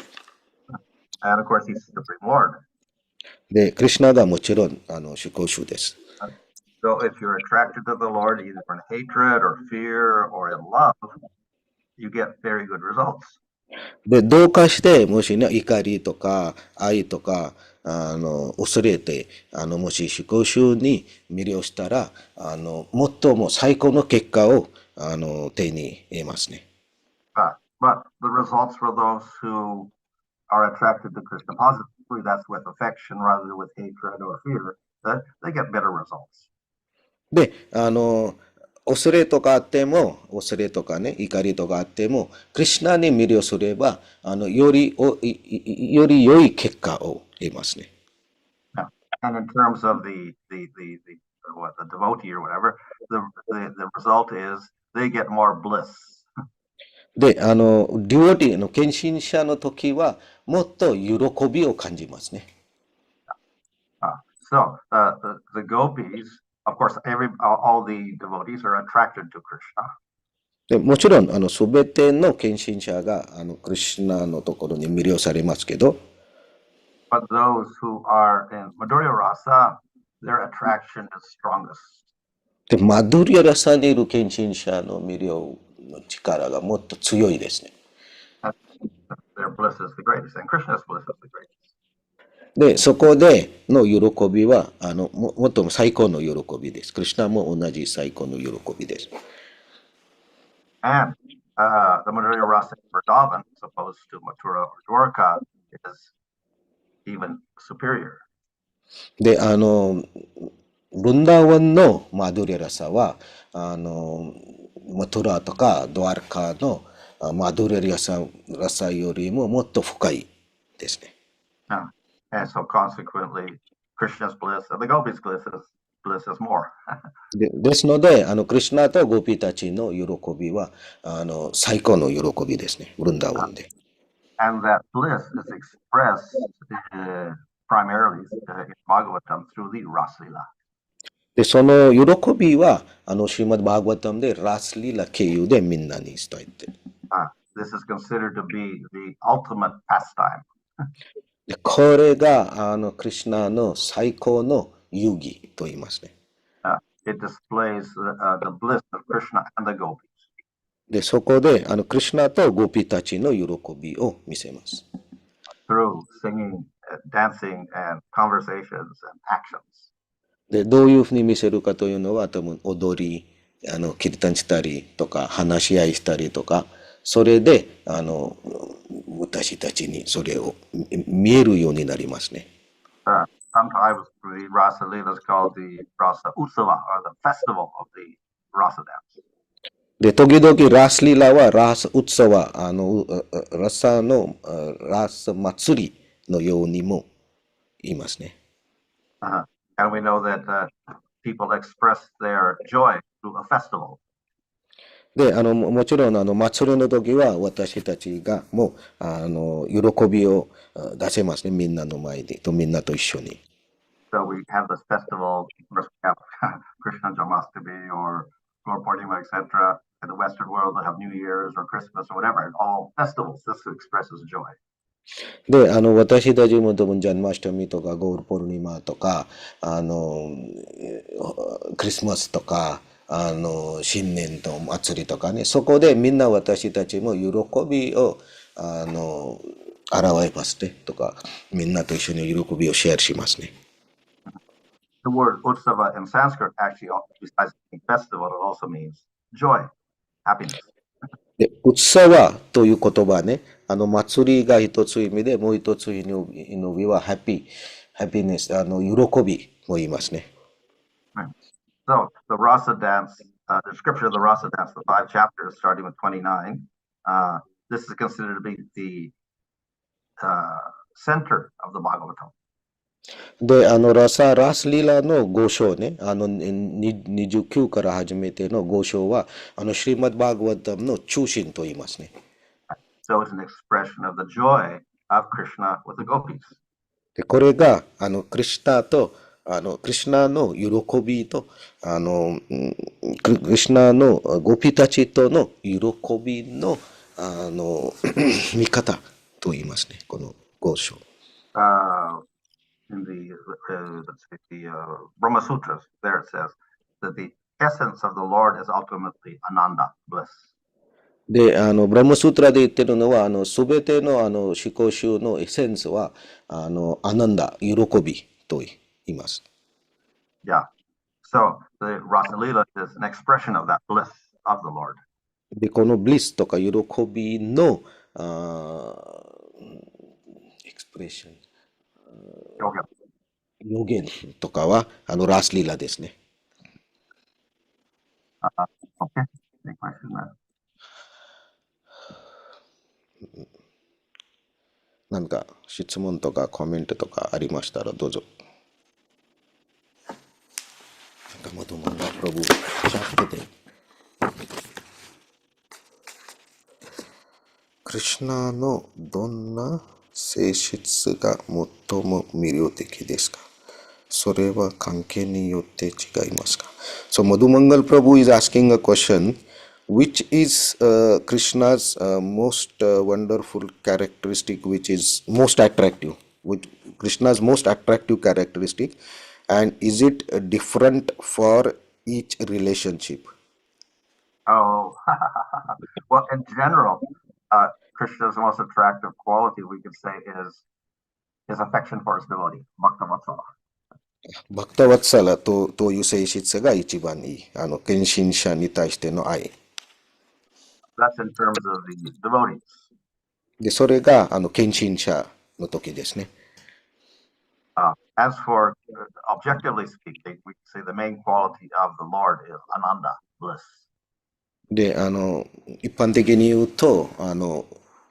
Speaker 4: And of course, he's the Supreme Lord.
Speaker 2: で、クリシュナがもちろん、主行主です。
Speaker 4: So if you're attracted to the Lord, either in hatred or fear or in love, you get very good results.
Speaker 2: で、どうかして、もしね、怒りとか、愛とか、恐れて、もし主行主に魅了したら、最も最高の結果を、手に得ますね。
Speaker 4: But the results for those who are attracted to Krishna positively, that's with affection rather than with hatred or fear, they get better results.
Speaker 2: で、恐れとかあっても、恐れとかね、怒りとかあっても、クリシュナに魅了すれば、より良い結果を得ますね。
Speaker 4: And in terms of the devotee or whatever, the result is they get more bliss.
Speaker 2: で、デュオティの献身者の時は、もっと喜びを感じますね。
Speaker 4: The gopis, of course, all the devotees are attracted to Krishna.
Speaker 2: でもちろん、すべての献身者が、クリシュナのところに魅了されますけど、
Speaker 4: But those who are in Madhurya Rasa, their attraction is strongest.
Speaker 2: で、マドゥリアラサにいる献身者の魅了の力がもっと強いですね。
Speaker 4: Their bliss is the greatest, and Krishna's bliss is the greatest.
Speaker 2: で、そこでの喜びは、もっと最高の喜びです。クリシュナも同じ最高の喜びです。
Speaker 4: And the Madhurya Rasa in Vrindavan, as opposed to Mathura or Dwarka, is even superior.
Speaker 2: で、ブンダーワンのマドゥリアラサは、マトラとかドアルカのマドゥリアラサよりももっと深いですね。
Speaker 4: And so consequently, Krishna's bliss and the gopis' bliss is more.
Speaker 2: ですので、クリシュナとゴピたちの喜びは、最高の喜びですね。ブンダーワンで。
Speaker 4: And that bliss is expressed primarily in Bhagavatam through the Raslila.
Speaker 2: で、その喜びは、シーマッド・バーガワタムでラスリラ経由でみんなに伝えて。
Speaker 4: This is considered to be the ultimate pastime.
Speaker 2: で、これが、クリシュナの最高の遊戯と言いますね。
Speaker 4: It displays the bliss of Krishna and the gopis.
Speaker 2: で、そこで、クリシュナとゴピたちの喜びを見せます。
Speaker 4: Through singing, dancing, and conversations and actions.
Speaker 2: で、どういうふうに見せるかというのは、多分踊り、キルタンしたりとか、話し合いしたりとか、それで、私たちにそれを見えるようになりますね。
Speaker 4: Sometimes the Rasa Leela is called the Rasa Utsava, or the festival of the Rasa dance.
Speaker 2: で、時々ラスリラはラスウツサワ、ラサのラス祭りのようにも言いますね。
Speaker 4: And we know that people express their joy through a festival.
Speaker 2: で、もちろん、祭りの時は私たちがもう、喜びを出せますね。みんなの前で、みんなと一緒に。
Speaker 4: So we have this festival, of course, we have Krishna Janmashtami or Gaur Purnima, etc. In the Western world, they have New Year's or Christmas or whatever, all festivals. This expresses joy.
Speaker 2: で、私たちも多分ジャンマシタミとかゴールポルニマとか、クリスマスとか、新年と祭りとかね、そこでみんな私たちも喜びを、表えますねとか、みんなと一緒に喜びをシェアしますね。
Speaker 4: The word Utsava in Sanskrit actually, besides being festival, it also means joy, happiness.
Speaker 2: で、うつさわという言葉ね、祭りが一つ意味で、もう一つ意味はハッピネス、喜びも言いますね。
Speaker 4: So the Rasa dance, the description of the Rasa dance, the 5 chapters starting with 29, this is considered to be the center of the Bhagavatam.
Speaker 2: で、ラスリラの5章ね、29から始めての5章は、シリマッド・バーガワタムの中心と言いますね。
Speaker 4: So it's an expression of the joy of Krishna with the gopis.
Speaker 2: で、これが、クリシュナの喜びと、クリシュナのゴピたちとの喜びの、見方と言いますね、この5章。
Speaker 4: In the Brahma Sutras, there it says that the essence of the Lord is ultimately Ananda, bliss.
Speaker 2: で、ブラムスートラで言ってるのは、すべての思考集のエッセンスは、アナンダ、喜びと言います。
Speaker 4: Yeah. So the Rasa Leela is an expression of that bliss of the Lord.
Speaker 2: で、このブリスとか喜びの、エクスプレッション。表現とかは、ラスリラですね。
Speaker 4: Okay. Any question there?
Speaker 2: 何か質問とかコメントとかありましたらどうぞ。なんかもともとプロブチャットで。シュナのどんな性質が最も魅力的ですか？それは関係によって違いますか？ So Madhumangal Prabhu is asking a question, which is Krishna's most wonderful characteristic, which is most attractive, which Krishna's most attractive characteristic, and is it different for each relationship?
Speaker 4: Oh, well, in general, Krishna's most attractive quality, we could say, is his affection for his devotee, Bhakta Vatsala.
Speaker 2: バクタワッツァラという性質が一番いい。献身者に対しての愛。
Speaker 4: That's in terms of the devotees.
Speaker 2: で、それが、献身者の時ですね。
Speaker 4: As for objectively speaking, we can say the main quality of the Lord is Ananda, bliss.
Speaker 2: で、一般的に言うと、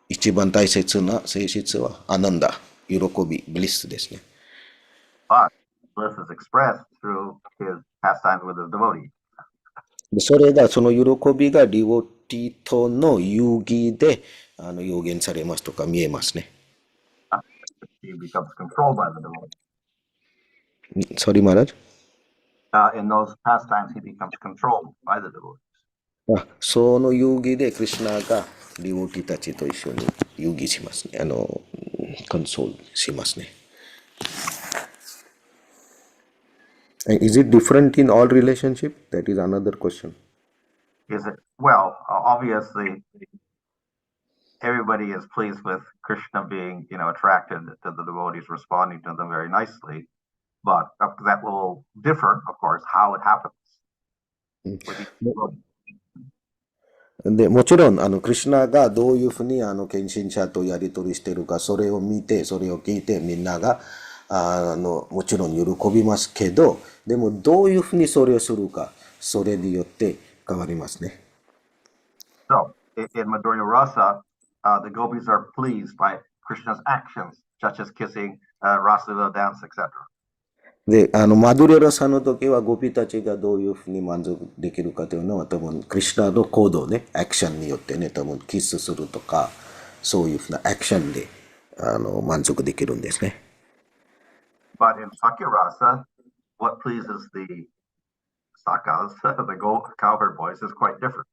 Speaker 2: 一番大切な性質は、アナンダ、喜び、ブリスですね。
Speaker 4: But bliss is expressed through his pastimes with his devotees.
Speaker 2: で、それが、その喜びがリオティとの遊戯で、表現されますとか見えますね。
Speaker 4: He becomes controlled by the devotees.
Speaker 2: Sorry, Maharaj?
Speaker 4: In those pastimes, he becomes controlled by the devotees.
Speaker 2: その遊戯でクリシュナがリオティたちと一緒に遊戯しますね。コンソールしますね。Is it different in all relationship? That is another question.
Speaker 4: Is it? Well, obviously, everybody is pleased with Krishna being, attracted to the devotees, responding to them very nicely. But that will differ, of course, how it happens with each devotee.
Speaker 2: で、もちろん、クリシュナがどういうふうに、献身者とやり取りしているか、それを見て、それを聞いて、みんなが、もちろん喜びますけど、でも、どういうふうにそれをするか、それによって変わりますね。
Speaker 4: So, in Madhurya Rasa, the gopis are pleased by Krishna's actions, such as kissing, Rasalila dance, etc.
Speaker 2: で、マドゥレラさんの時は、ゴピたちがどういうふうに満足できるかというのは、多分、クリシュナの行動ね、アクションによってね、多分、キスするとか、そういうふうなアクションで、満足できるんですね。
Speaker 4: But in Sakya Rasa, what pleases the Sakas, the cowherd boys, is quite different.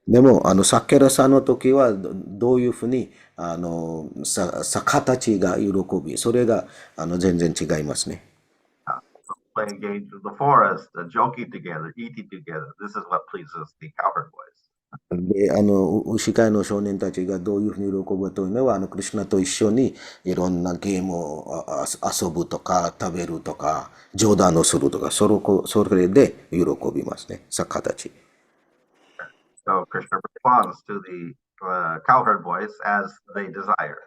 Speaker 2: でも、サッケラさんの時は、どういうふうに、逆たちが喜び、それが、全然違いますね。
Speaker 4: Playing games in the forest, joking together, eating together. This is what pleases the cowherd boys.
Speaker 2: で、牛飼いの少年たちがどういうふうに喜ぶというのは、クリシュナと一緒にいろんなゲームを遊ぶとか、食べるとか、冗談をするとか、それで喜びますね、逆たち。
Speaker 4: So Krishna responds to the cowherd boys as they desire.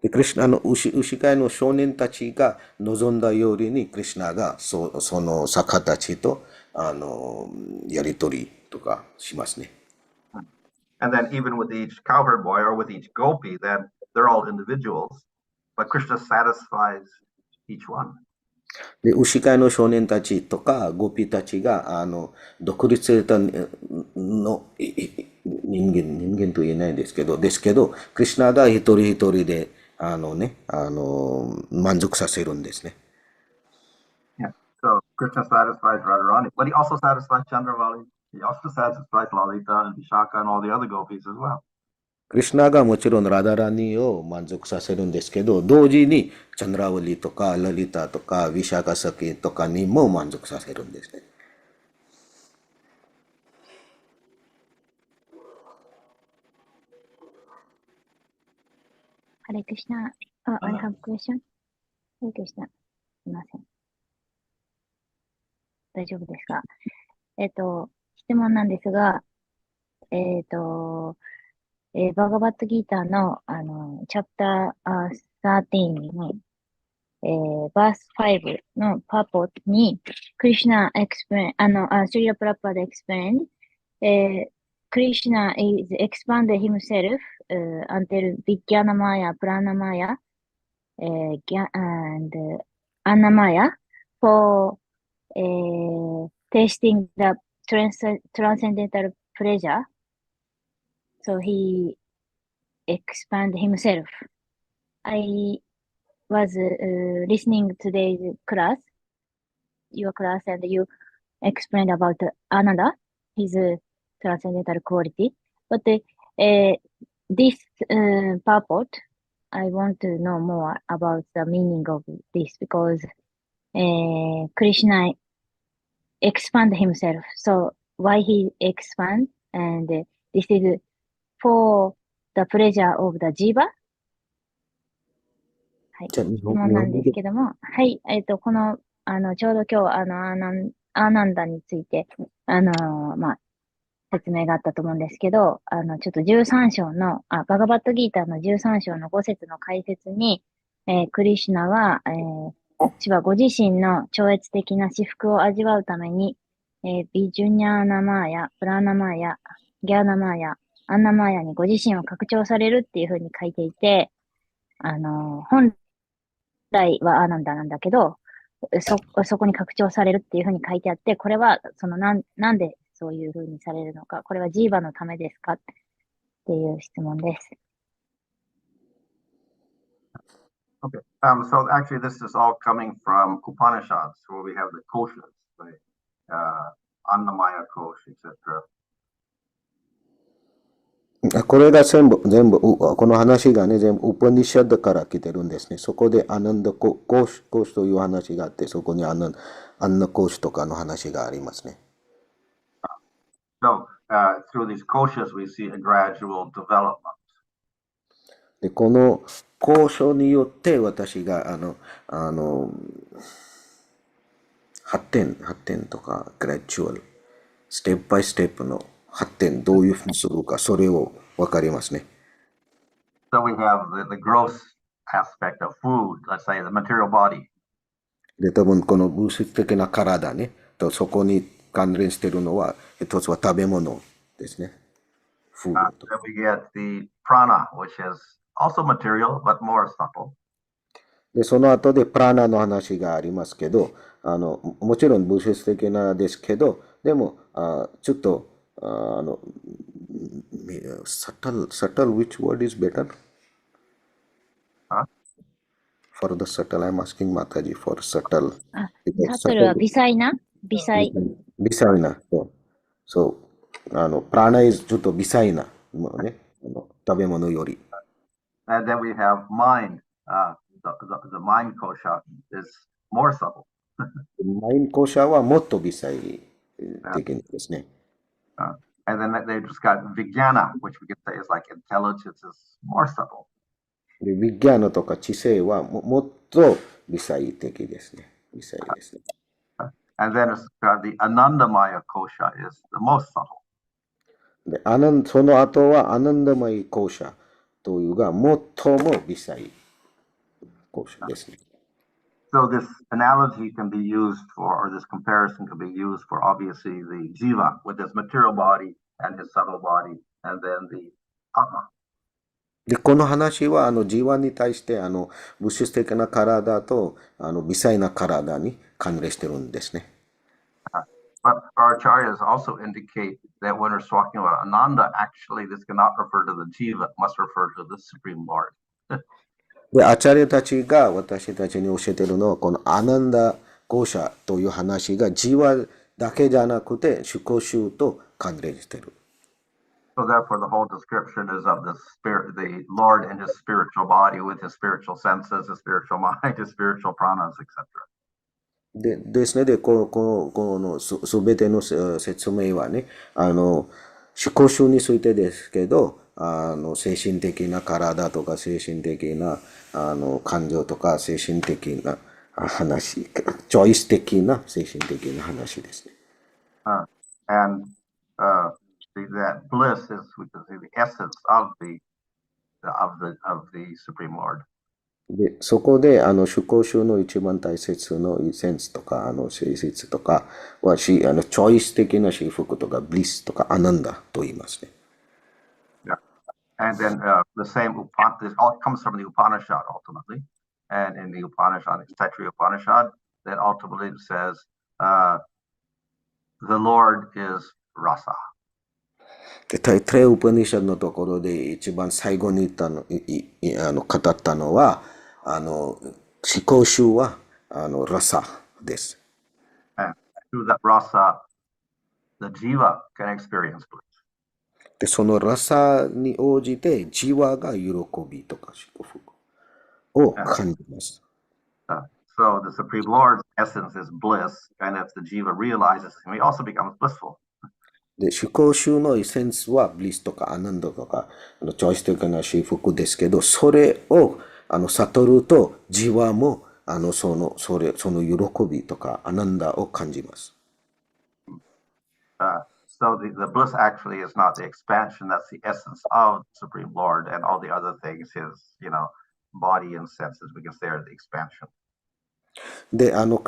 Speaker 2: で、クリシュナの牛飼いの少年たちが望んだように、クリシュナがその逆たちと、やりとりとかしますね。
Speaker 4: And then even with each cowherd boy or with each gopi, then they're all individuals, but Krishna satisfies each one.
Speaker 2: で、牛飼いの少年たちとかゴピたちが、独立されたの人間と言えないですけど、クリシュナが一人一人で、満足させるんですね。
Speaker 4: Yeah. So Krishna satisfies Radharani, but he also satisfies Chandravali. He also satisfies Lalita and Vishaka and all the other gopis as well.
Speaker 2: クリシュナがもちろんラダラニを満足させるんですけど、同時にチャンドラワリとかラリタとかヴィシャカサキとかにも満足させるんですね。
Speaker 5: ハレクシナ、I have question. ハレクシナ、すみません。大丈夫ですか？質問なんですが、バガバットギーターの、チャプター13の、バース5のパーポットに、クリシュナシリラプラパダ explained, Krishna is expanded himself until Vijnanamaya, Pranamaya, and Annamaya for tasting the transcendental pleasure. So he expand himself. I was listening to today's class, your class, and you explained about Ananda, his transcendental quality. But this purport, I want to know more about the meaning of this because Krishna expand himself. So why he expand? And this is for the pleasure of the jiva? はい。
Speaker 2: じゃあ、
Speaker 5: 質問なんですけども、はい。この、ちょうど今日、アーナンダについて、説明があったと思うんですけど、ちょっと13章の、バガバットギーターの13章の5節の解説に、クリシュナは、主はご自身の超越的な至福を味わうために、ビジュニャーナマーヤ、プラーナマーヤ、ギャーナマーヤ、アンナマーヤにご自身を拡張されるっていうふうに書いていて、本来はアーナンダなんだけど、そこに拡張されるっていうふうに書いてあって、これは、なんでそういうふうにされるのか、これはジーバのためですかっていう質問です。
Speaker 4: Okay. So actually, this is all coming from Upanishads, where we have the koshas, the Annamaya kosh, etc.
Speaker 2: これが全部、この話がね、全部ウパニシャドから来てるんですね。そこでアナンダコーシという話があって、そこにアンナコーシとかの話がありますね。
Speaker 4: So through these koshas, we see a gradual development.
Speaker 2: で、この交渉によって私が、発展とか、グラジュアル、ステップバイステップの発展、どういうふうにするか、それを分かりますね。
Speaker 4: So we have the gross aspect of food, let's say the material body.
Speaker 2: で、多分この物質的な体ね、とそこに関連しているのは、一つは食べ物ですね。フード。
Speaker 4: Then we get the prana, which is also material, but more subtle.
Speaker 2: で、その後でプラーナの話がありますけど、もちろん物質的なですけど、でも、ちょっと、subtle, which word is better? For the subtle, I'm asking Mataji for subtle.
Speaker 5: サトルは微細な微細。
Speaker 2: 微細な。そう。プラーナ is ちょっと微細なものね。食べ物より。
Speaker 4: And then we have mind. The mind kosha is more subtle.
Speaker 2: マインコシャはもっと微細的ですね。
Speaker 4: And then they just got vijnana, which we could say is like intelligence is more subtle.
Speaker 2: で、ビギャノとか知性はもっと微細的ですね。微細ですね。
Speaker 4: And then it's got the anandamaya kosha is the most subtle.
Speaker 2: で、その後はアナンダマイコシャというが最も微細コシャですね。
Speaker 4: So this analogy can be used for, or this comparison can be used for obviously the jiva with his material body and his subtle body, and then the atma.
Speaker 2: で、この話はジーワに対して物質的な体と微細な体に関連してるんですね。
Speaker 4: But our acharyas also indicate that when we're talking about Ananda, actually this cannot refer to the jiva, it must refer to the Supreme Lord.
Speaker 2: で、アチャリアたちが私たちに教えているのは、このアナンダゴーシャという話がジワだけじゃなくて、主語集と関連している。
Speaker 4: So therefore, the whole description is of the spirit, the Lord in his spiritual body with his spiritual senses, his spiritual mind, his spiritual pranas, etc.
Speaker 2: ですね。で、このすべての説明はね、主語集についてですけど、精神的な体とか精神的な感情とか精神的な話、チョイス的な精神的な話ですね。
Speaker 4: And that bliss is the essence of the Supreme Lord.
Speaker 2: で、そこで主語集の一番大切のセンスとか性質とかはチョイス的な幸福とかブリスとかアナンダと言いますね。
Speaker 4: And then the same this all comes from the Upanishad ultimately, and in the Upanishad, the Taittiriya Upanishad, that ultimately says the Lord is rasa.
Speaker 2: で、タイトレウパニシャドのところで一番最後に言ったの、語ったのは、思考集は、ラサです。
Speaker 4: And through that rasa, the jiva can experience bliss.
Speaker 2: で、そのラサに応じて、ジワが喜びとか祝福を感じます。
Speaker 4: So the Supreme Lord's essence is bliss, and if the jiva realizes him, he also becomes blissful.
Speaker 2: で、思考集のエッセンスはブリスとかアナンドとか、チョイス的な祝福ですけど、それを悟ると、ジワもその喜びとかアナンダを感じます。
Speaker 4: So the bliss actually is not the expansion, that's the essence of the Supreme Lord, and all the other things, his, body and senses, we can say are the expansion.
Speaker 2: で、思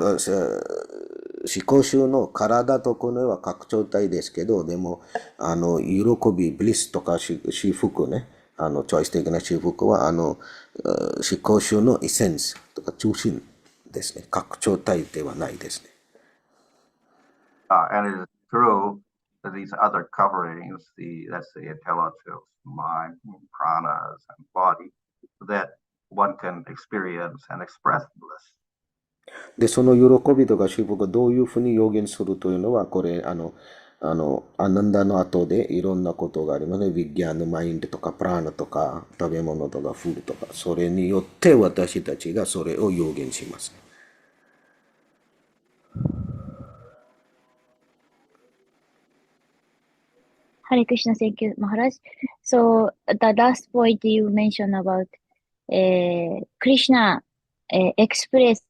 Speaker 2: 考集の体とこのは拡張体ですけど、でも、喜び、ブリスとか祝福ね、チョイス的な祝福は、思考集のエッセンスとか中心ですね。拡張体ではないですね。
Speaker 4: And it is true that these other coverings, that's the intelligence, mind, pranas, and body, that one can experience and express bliss.
Speaker 2: で、その喜びとか祝福がどういうふうに表現するというのは、これ、アナンダの後でいろんなことがありますね。ヴィギャーのマインドとか、プラーナとか、食べ物とか、フードとか、それによって私たちがそれを表現します。
Speaker 5: Hare Krishna, thank you, Maharaj. So the last point you mentioned about Krishna express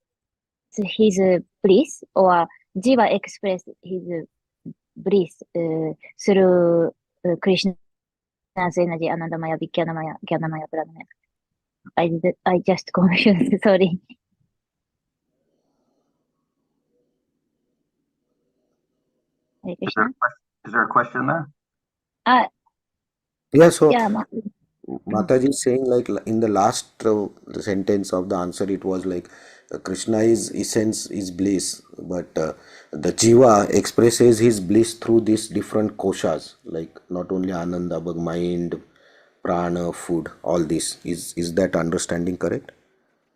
Speaker 5: his bliss or Jiva express his bliss through Krishna's energy, Anandamaya, Vijnanamaya, Jnanamaya, Pranamaya. I just confused, sorry. Hare Krishna.
Speaker 4: Is there a question there?
Speaker 2: Yeah, so
Speaker 5: Yeah,
Speaker 2: Mataji is saying like in the last sentence of the answer, it was like Krishna is essence is bliss, but the Jiva expresses his bliss through these different koshas, like not only Ananda, but mind, prana, food, all this. Is that understanding correct?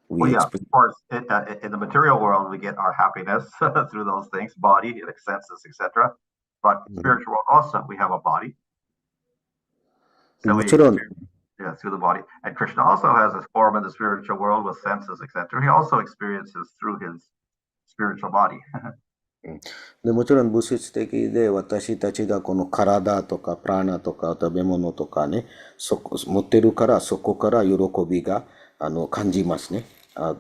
Speaker 4: Well, yeah, of course. In the material world, we get our happiness through those things, body, senses, etc. But spiritual world also, we have a body. So we experience, through the body. And Krishna also has a form in the spiritual world with senses, etc. He also experiences through his spiritual body.
Speaker 2: でもちろん物質的で私たちがこの体とかプラーナとか食べ物とかね、持ってるからそこから喜びが感じますね。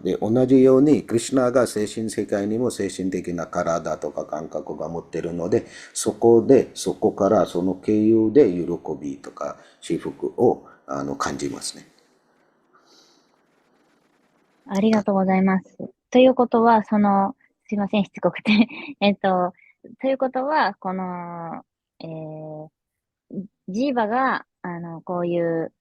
Speaker 2: で、同じようにクリシュナが精神世界にも精神的な体とか感覚が持ってるので、そこからその経由で喜びとか幸福を感じますね。
Speaker 5: ありがとうございます。ということは、すいません、しつこくて。ということは、この、ジーバが、こういう、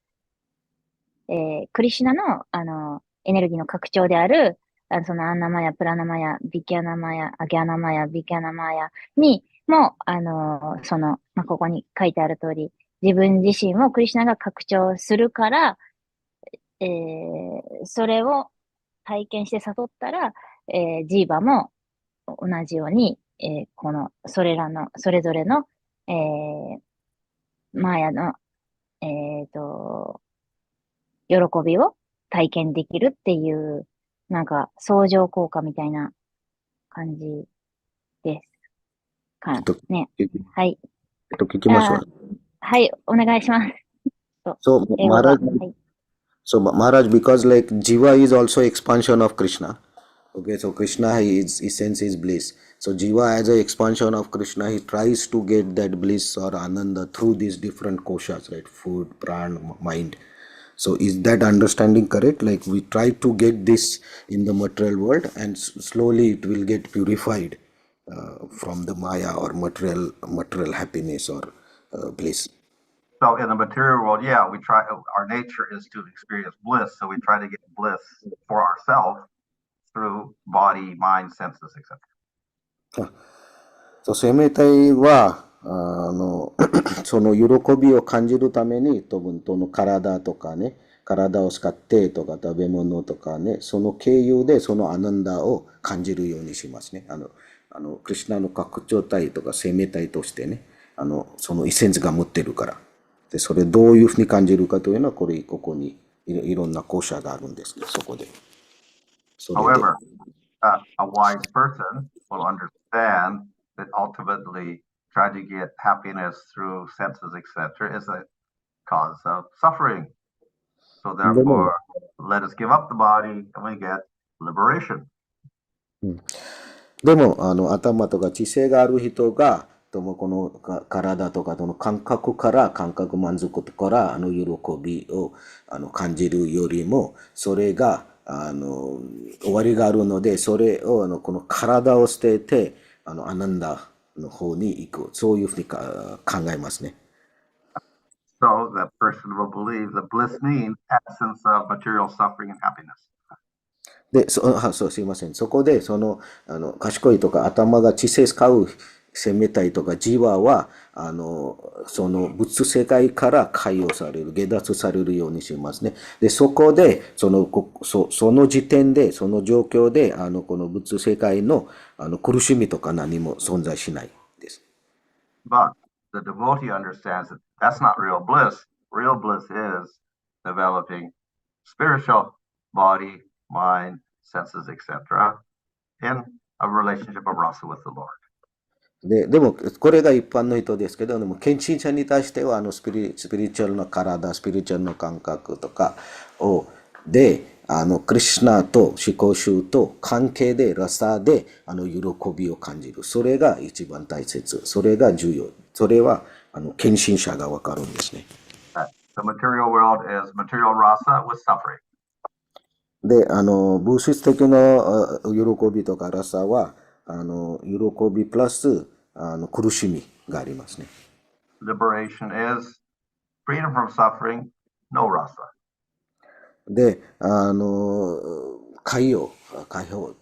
Speaker 5: クリシュナの、エネルギーの拡張である、そのアンナマヤ、プラナマヤ、ビキャナマヤ、アギャナマヤ、ビキャナマヤにも、ここに書いてある通り、自分自身をクリシュナが拡張するから、それを体験して悟ったら、ジーバも同じように、それぞれの、マーヤの、喜びを体験できるっていう、なんか、相乗効果みたいな感じですかね。はい。
Speaker 2: 聞きましょう。
Speaker 5: はい、お願いします。
Speaker 2: So, Maharaj, because like Jiva is also expansion of Krishna. Okay, so Krishna is essence is bliss. So Jiva as an expansion of Krishna, he tries to get that bliss or ananda through these different koshas, right? Food, prana, mind. So is that understanding correct? Like we try to get this in the material world and slowly it will get purified from the Maya or material happiness or bliss.
Speaker 4: So in the material world, yeah, we try. Our nature is to experience bliss, so we try to get bliss for ourselves through body, mind, senses, etc.
Speaker 2: そう、生命体はその喜びを感じるために、多分、体とかね、体を使ってとか食べ物とかね、その経由でそのアナンダを感じるようにしますね。クリシュナの拡張体とか生命体としてね、そのエッセンスが持ってるから。で、それどういうふうに感じるかというのは、ここにいろんな校舎があるんですね、そこで。それで。
Speaker 4: However, a wise person will understand that ultimately trying to get happiness through senses, etc., is a cause of suffering. So
Speaker 2: でも、
Speaker 4: therefore, let us give up the body and we get liberation.
Speaker 2: でも、頭とか知性がある人が、この体とかの感覚満足から、喜びを、感じるよりも、それが、終わりがあるので、それを、この体を捨てて、アナンダの方に行く。そういうふうに考えますね。
Speaker 4: So that person will believe that bliss means absence of material suffering and happiness.
Speaker 2: で、すいません。そこで、賢いとか頭が知性使う生命体とかジワは、その物世界から解放される、下脱されるようにしますね。で、そこで、その時点で、その状況で、この物世界の、苦しみとか何も存在しないです。
Speaker 4: But the devotee understands that that's not real bliss. Real bliss is developing spiritual body, mind, senses, etc., in a relationship of rasa with the Lord.
Speaker 2: でも、これが一般の人ですけど、でも、献身者に対しては、スピリチュアルな体、スピリチュアルな感覚とかで、クリシュナと思考集と関係で、ラサで、喜びを感じる。それが一番大切。それが重要。それは、献身者がわかるんですね。
Speaker 4: The material world is material rasa with suffering.
Speaker 2: で、物質的な喜びとかラサは、喜びプラス、苦しみがありますね。
Speaker 4: Liberation is freedom from suffering, no rasa.
Speaker 2: で、解放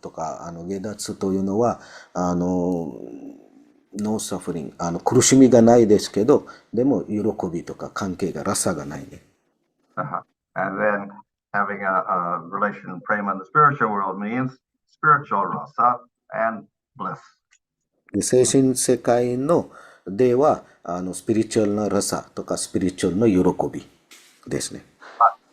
Speaker 2: とか、下脱というのは、ノーサフリング、苦しみがないですけど、でも、喜びとか関係がラサがないね。
Speaker 4: And then having a relation prema in the spiritual world means spiritual rasa and bliss.
Speaker 2: で、精神世界のでは、スピリチュアルなラサとかスピリチュアルの喜びですね。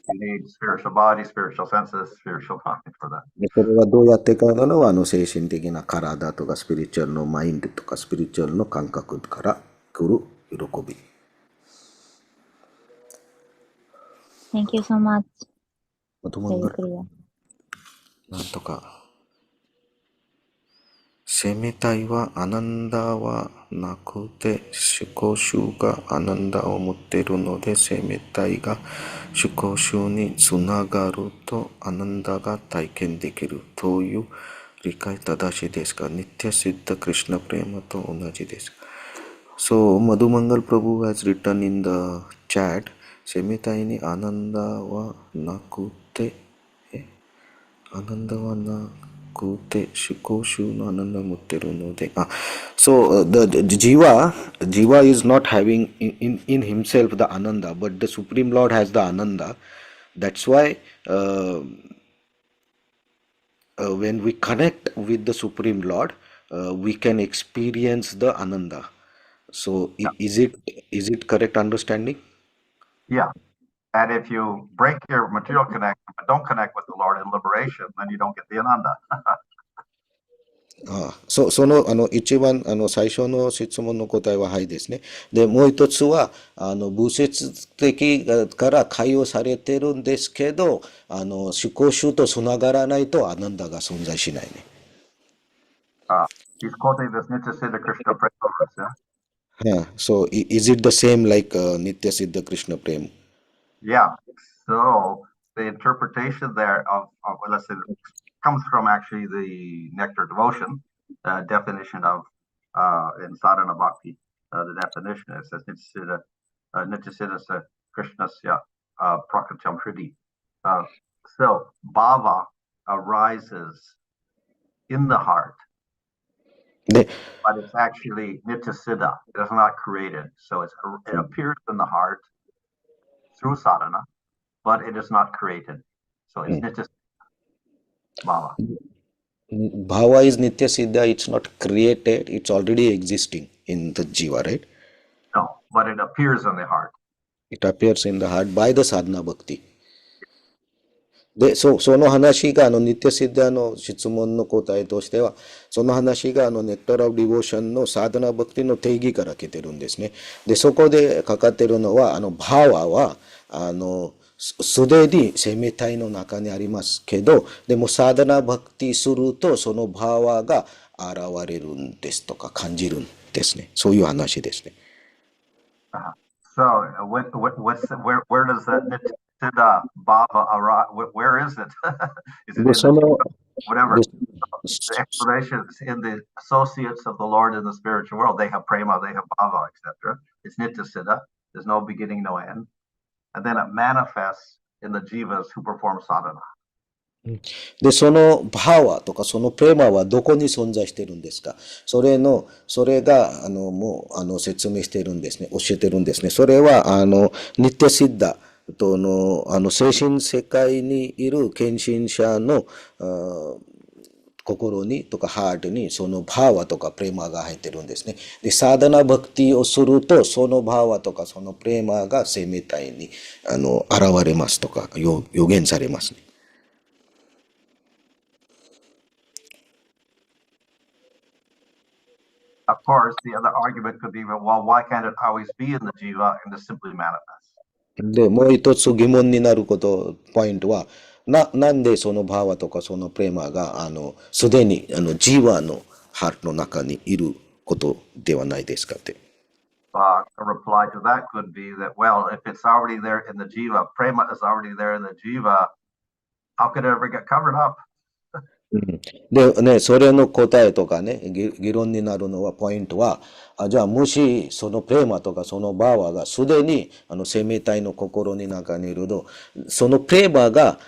Speaker 4: You need spiritual body, spiritual senses, spiritual mind for that.
Speaker 2: で、これはどうやってかなのは、精神的な体とかスピリチュアルのマインドとかスピリチュアルの感覚から来る喜び。
Speaker 5: Thank you so much.
Speaker 2: どう
Speaker 5: Very
Speaker 2: も
Speaker 5: clear.
Speaker 2: なんとか。生命体はアナンダはなくて、思考集がアナンダを持っているので、生命体が思考集につながるとアナンダが体験できるという理解正しいですか？ニティシッダクリシュナプレマと同じです。So, Madhumangal Prabhu has written in the chat, 生命体にアナンダはなくて、アナンダはなくて、思考集のアナンダを持っているので、so the Jiva is not having in himself the Ananda, but the Supreme Lord has the Ananda. That's why when we connect with the Supreme Lord, we can experience the Ananda. So, is it correct understanding?
Speaker 4: Yeah. And if you break your material connection but don't connect with the Lord in liberation, then you don't get the ananda.
Speaker 2: その一番最初の質問の答えははいですね。で、もう一つは物質的から解放されてるんですけど、思考集とつながらないとアナンダが存在しないね。
Speaker 4: He's quoting this Nitya Siddha Krishna Prema verse, yeah?
Speaker 2: So, is it the same like Nitya Siddha Krishna Prem?
Speaker 4: Yeah. So the interpretation there of let's say, comes from actually the Nectar Devotion definition of in Sadhana Bhakti. The definition is says Nitya Siddha Krishnasya Prakatyam Hridi. So bhava arises in the heart
Speaker 2: で、
Speaker 4: but it's actually nityasiddha. It is not created. So it appears in the heart through sadhana, but it is not created. So it's nityasiddha bhava.
Speaker 2: Bhava is Nitya Siddha, it's not created, it's already existing in the jiva, right?
Speaker 4: No, but it appears in the heart.
Speaker 2: It appears in the heart by the sadhana bhakti. で、その話がニッティシッダの質問の答えとしては、その話がネッター・オブ・ディボーションのサーダナ・バクティの定義から来てるんですね。で、そこでかかってるのは、バーワは、すでに生命体の中にありますけど、でもサーダナ・バクティすると、そのバーワが現れるんですとか感じるんですね。そういう話ですね。
Speaker 4: So where does that nityasiddha bhava arise? Where is it? Is it in the, whatever? The explanation is in the associates of the Lord in the spiritual world. They have prema, they have bhava, etc. It's nityasiddha. There's no beginning, no end. And then it manifests in the jivas who perform sadhana.
Speaker 2: で、そのバーワとかそのプレマはどこに存在しているんですか？それが、もう、説明しているんですね。教えてるんですね。それは、ニッテシッダと精神世界にいる献身者の、心にとかハートにそのバーワとかプレマが入ってるんですね。で、サーダナバクティをすると、そのバーワとかそのプレマが生命体に、現れますとか、予言されますね。
Speaker 4: Of course, the other argument could be, well, why can't it always be in the jiva and just simply manifest?
Speaker 2: で、もう一つ疑問になるポイントは、なんでそのバーワとかそのプレマが、すでに、ジーワのハートの中にいることではないですかって。
Speaker 4: A reply to that could be that, well, if it's already there in the jiva, prema is already there in the jiva, how could it ever get covered up?
Speaker 2: でね、それの答えとかね、議論になるのは、ポイントは、じゃあもしそのプレマとかそのバーワがすでに生命体の心の中にいると、そのプレマが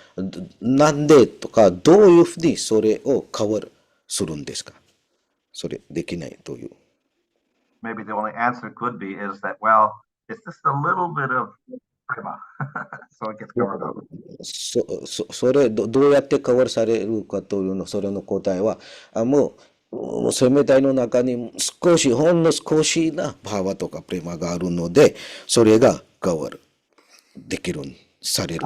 Speaker 2: なんでとか、どういうふうにそれをカバーするんですか？それできないという。
Speaker 4: Maybe the only answer could be is that, well, it's just a little bit of prema, so it gets covered up.
Speaker 2: それどうやってカバーされるかというの、それの答えは、もう生命体の中にほんの少しなバーワとかプレマがあるので、それがカバーできる、される。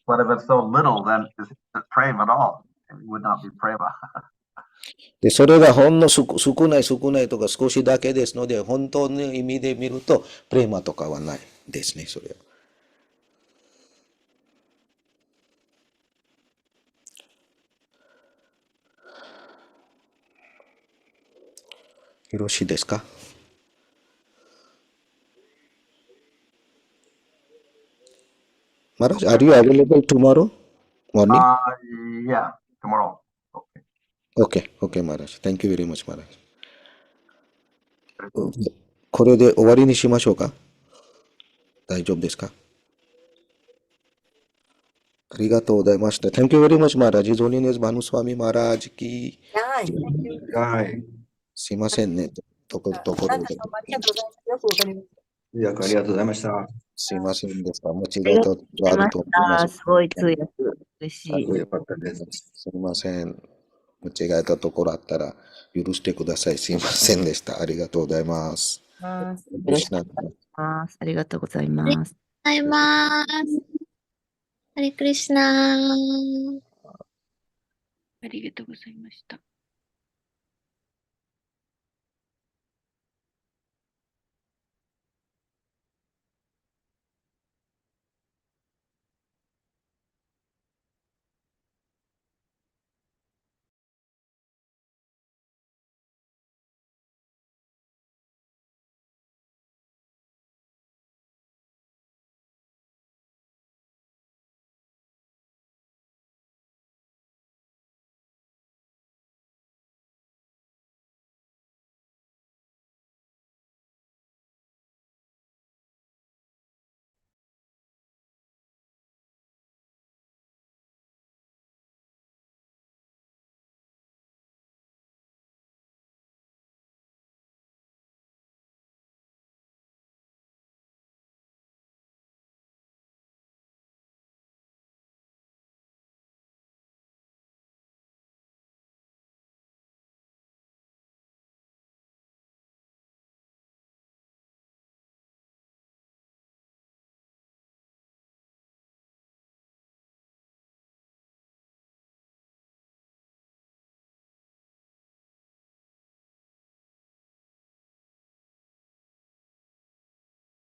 Speaker 4: But if it's so little, then it's prema at all. It would not be prema.
Speaker 2: で、それがほんの少ないとか少しだけですので、本当の意味で見ると、プレマとかはないですね、それは。よろしいですか？ Maharaj, are you available tomorrow morning?
Speaker 4: Yeah, tomorrow.
Speaker 2: Okay, Maharaj. Thank you very much, Maharaj. これで終わりにしましょうか？大丈夫ですか？ありがとうございました。Thank you very much, Maharaj. His Holiness BhanuSwami Maharaj き。
Speaker 1: はい。
Speaker 2: すいませんね。ところで。
Speaker 1: ありがとうございます。よくわかりました。
Speaker 6: ありがとうございました。
Speaker 2: すいませんでした。間違えたことあると思います。
Speaker 5: すごい通訳。嬉しい。
Speaker 6: よかったです。
Speaker 2: すいません。間違えたところあったら許してください。すいませんでした。ありがとうございます。
Speaker 5: よろしくお願いします。ありがとうございます。
Speaker 3: ありがとうございます。ハレクリシナー。
Speaker 5: ありがとうございました。